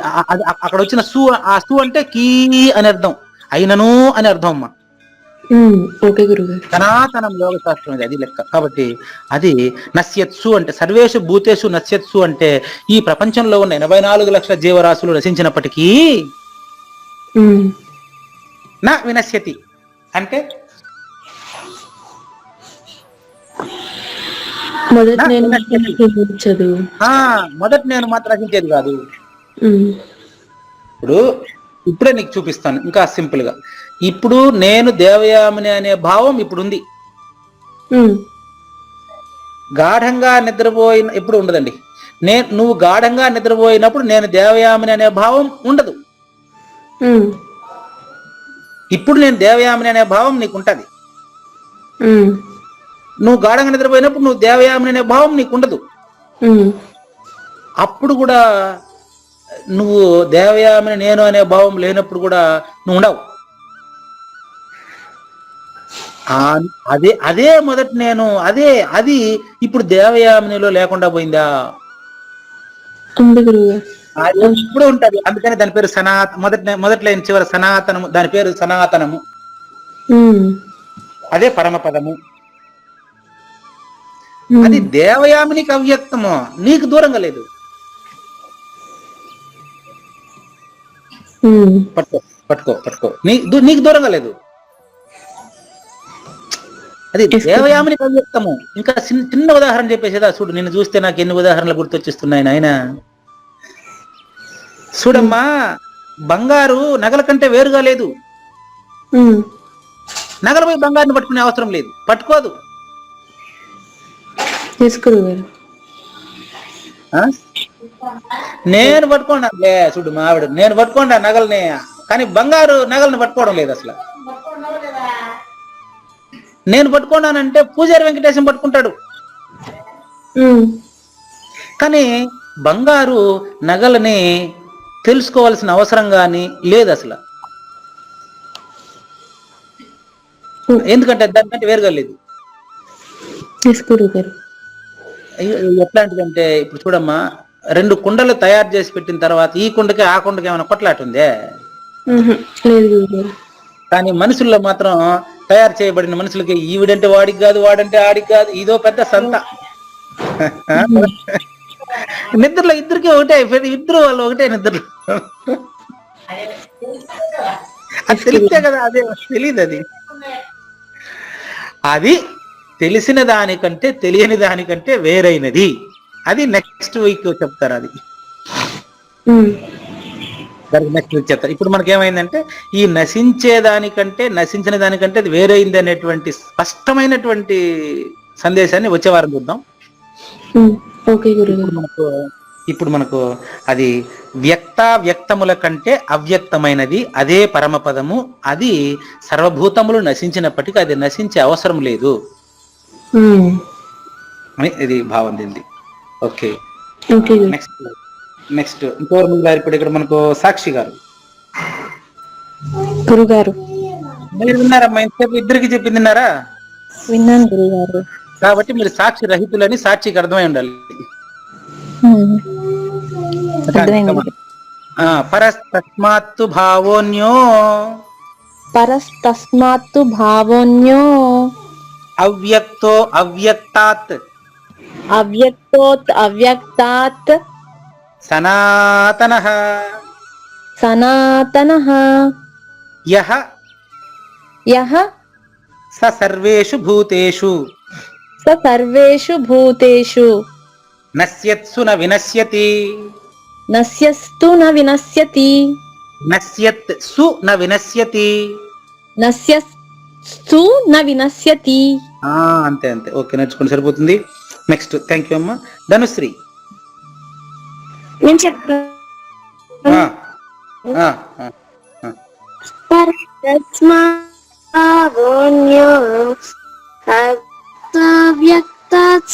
అక్కడ వచ్చిన సు, ఆ సు అంటే కీ అని అర్థం, అయినను అని అర్థం అమ్మా. సనాతనం యోగ శాస్త్రం అది లెక్క. కాబట్టి అది నశ్యత్సు అంటే సర్వేషు భూతేషు నశ్యత్సు అంటే ఈ ప్రపంచంలో ఉన్న 84 లక్షల జీవరాశులు నశించినప్పటికీ నా వినశ్యతి అంటే మొదటి నేను మాత్రం రచించేది కాదు. ఇప్పుడే నీకు చూపిస్తాను ఇంకా సింపుల్ గా. ఇప్పుడు నేను దేవయామిని అనే భావం ఇప్పుడు ఉంది. గాఢంగా నిద్రపోయిన ఎప్పుడు ఉండదండి. నువ్వు గాఢంగా నిద్రపోయినప్పుడు నేను దేవయామిని అనే భావం ఉండదు. ఇప్పుడు నేను దేవయామిని అనే భావం నీకు ఉంటది. నువ్వు గాఢంగా నిద్రపోయినప్పుడు నువ్వు దేవయామిని అనే భావం నీకు ఉండదు. అప్పుడు కూడా నువ్వు దేవయామిని నేను అనే భావం లేనప్పుడు కూడా నువ్వు ఉండవు. అదే మొదటి నేను, అది ఇప్పుడు దేవయామినిలో లేకుండా పోయిందా? ఇప్పుడు ఉంటది. అందుకని దాని పేరు మొదటి లైన్ చివర సనాతనము, దాని పేరు సనాతనము. అదే పరమపదము. అది దేవయామినికి అవ్యక్తము, నీకు దూరంగా లేదు. పట్టుకో పట్టుకో పట్టుకో, నీకు దూరంగా లేదు. అది దేవయామినికి అవ్యక్తము. ఇంకా చిన్న ఉదాహరణ చెప్పేసేదా చూడు, నిన్ను చూస్తే నాకు ఎన్ని ఉదాహరణలు గుర్తొచ్చిస్తున్నాయి నాయన. చూడమ్మా, బంగారు నగల కంటే వేరుగా లేదు. నగల పోయి బంగారుని పట్టుకునే అవసరం లేదు, పట్టుకోదు. గురుగారు నేను పట్టుకోండా లే, చూడు మా ఆవిడ, నేను పట్టుకోండా నగల్ని, కానీ బంగారు నగల్ని పట్టుకోవడం లేదు అసలు. నేను పట్టుకున్నానంటే పూజారి వెంకటేశం పట్టుకుంటాడు, కానీ బంగారు నగలని తెలుసుకోవాల్సిన అవసరం కానీ లేదు అసలు. ఎందుకంటే దానికంటే వేరుగా లేదు. ఎట్లాంటిదంటే ఇప్పుడు చూడమ్మా, 2 కుండలు తయారు చేసి పెట్టిన తర్వాత ఈ కుండకి ఆ కుండకి ఏమైనా కొట్లాట ఉందే? కానీ మనుషుల్లో మాత్రం తయారు చేయబడిన మనుషులకి ఈవిడంటే వాడికి కాదు, వాడంటే ఆడికి కాదు, ఇదో పెద్ద సంత. నిద్రలో ఇద్దరికి ఒకటే, ఇద్దరు వాళ్ళు ఒకటే నిద్రలో. అది తెలిస్తే కదా, అదే తెలియదు. అది తెలిసిన దానికంటే తెలియని దానికంటే వేరైనది. అది నెక్స్ట్ వీక్ చెప్తారు. అది నెక్స్ట్ వీక్ చెప్తారు. ఇప్పుడు మనకేమైందంటే ఈ నశించే దానికంటే నశించిన దానికంటే అది వేరైంది అనేటువంటి స్పష్టమైనటువంటి సందేశాన్ని వచ్చే వారం చూద్దాం. ఇప్పుడు మనకు అది వ్యక్తముల కంటే అవ్యక్తమైనది, అదే పరమపదము. అది సర్వభూతములు నశించినప్పటికీ అది నశించే అవసరం లేదు అని ఇది భావం దీనిది. ఓకే, నెక్స్ట్ ఇంకోరు గారు. ఇప్పుడు ఇక్కడ మనకు సాక్షి గారు. గురుగారు మీరు విన్నారమ్మా? ఇంతసేపు ఇద్దరికి చెప్పింది విన్నారా? విన్నాను గురుగారు. కాబట్టి మీరు సాక్షి రహితులని సాక్షికి అర్థమై ఉండాలి. పరస్తస్మాత్తు భావోన్యో అవ్యక్తో అవ్యక్తాత్ సనాతనః యః స సర్వేషు భూతేషు నశ్యత్సు న వినశ్యతి అంతే అంతే. ఓకే, నేర్చుకోండి, సరిపోతుంది. నెక్స్ట్. థ్యాంక్ యూ అమ్మా. ధనుశ్రీ. నేను చెప్తాను.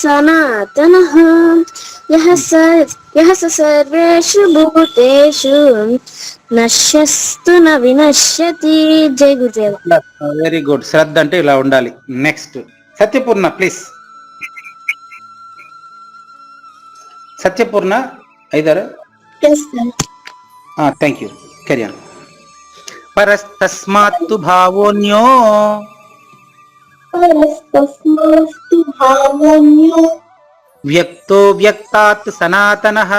సనాతనః యః స సర్వేషు భూతేషు నశ్యస్తు న వినశ్యతి. జై గురుదేవ. Very good. శ్రద్ధ అంటే ఇలా ఉండాలి. Next సత్యపూర్ణ please. సత్యపూర్ణ ఐదారు. Thank you. Carry on. పరస్తస్మాత్తు భావోన్యో వ్యక్తో వ్యక్తాత్ సనాతనః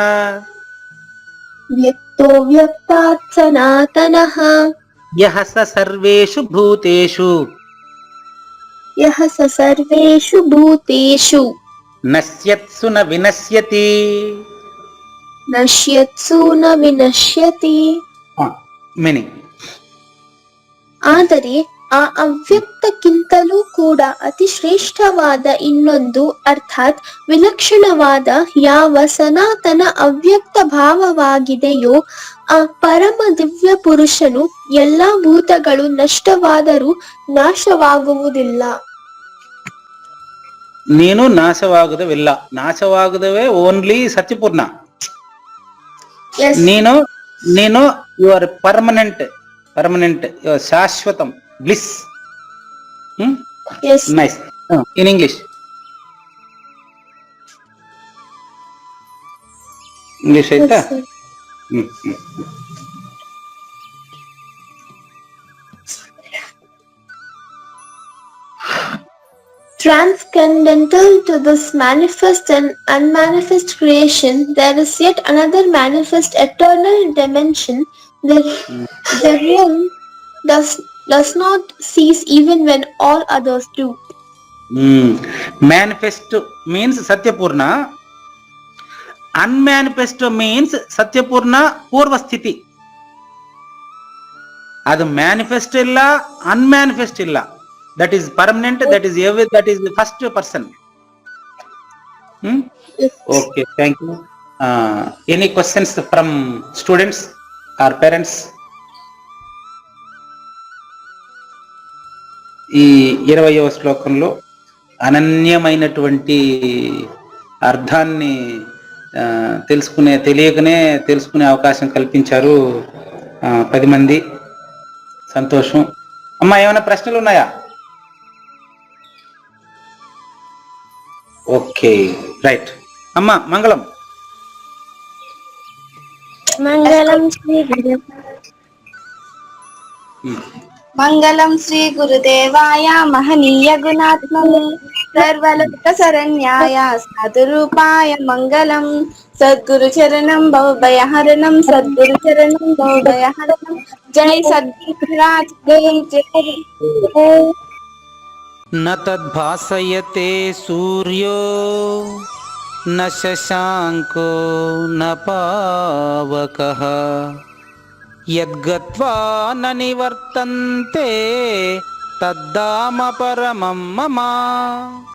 యః స సర్వేషు భూతేషు నశ్యత్సు న వినశ్యతి. మీనింగ్. ಆದರೆ ಆ ಅವ್ಯಕ್ತಕ್ಕಿಂತಲೂ ಕೂಡ ಅತಿ ಶ್ರೇಷ್ಠವಾದ ಇನ್ನೊಂದು ಅರ್ಥಾತ್ ವಿಲಕ್ಷಣವಾದ ಯಾವ ಸನಾತನ ಅವ್ಯಕ್ತ ಭಾವವಾಗಿದೆಯೋ ಆ ಪರಮ ದಿವ್ಯ ಪುರುಷನು ಎಲ್ಲಾ ಭೂತಗಳು ನಷ್ಟವಾದರೂ ನಾಶವಾಗುವುದಿಲ್ಲ. ನೀನು ನಾಶವಾಗುವುದಿಲ್ಲ. ನಾಶವಾಗುವುದೇ ಓನ್ಲಿ ಸತ್ಯಪೂರ್ಣ. ನೀನು ಯು ಆರ್ ಪರ್ಮನೆಂಟ್, ಶಾಶ್ವತಂ, bliss. Yes. Nice. In English aita. Yes, Transcendental to this manifest and unmanifest creation, there is yet another manifest eternal dimension. The realm does not cease even when all others do. Manifest means Satyapurna, unmanifest means Satyapurna పూర్వస్థితి. ಅದು ಮ್ಯಾನಿಫೆಸ್ಟ್ ಇಲ್ಲ, ಅನ್ಮ್ಯಾನಿಫೆಸ್ಟ್ ಇಲ್ಲ. That is permanent, that is every, that is first person. Okay, thank you. Any questions from students or parents? ఈ 20వ శ్లోకంలో అనన్యమైనటువంటి అర్థాన్ని తెలుసుకునే అవకాశం కల్పించారు 10 మంది. సంతోషం. అమ్మా, ఏమైనా ప్రశ్నలు ఉన్నాయా? Okay, right. అమ్మా, మంగళం. మంగళం శ్రీ మంగళం శ్రీ గురుదేవాయ మహనీయ గుణాత్మనే సర్వలోక శరణ్యాయ సాధురూపాయ మంగళం. సద్గురు చరణం భవభయహరణం, సద్గురు చరణం భవభయహరణం. జై సద్గురురాజ్, జై. న తద్భాసయతే సూర్యో న శశాంకో న పావకః యద్గత్వా న నివర్తంతే తద్ధామ పరమం మమ.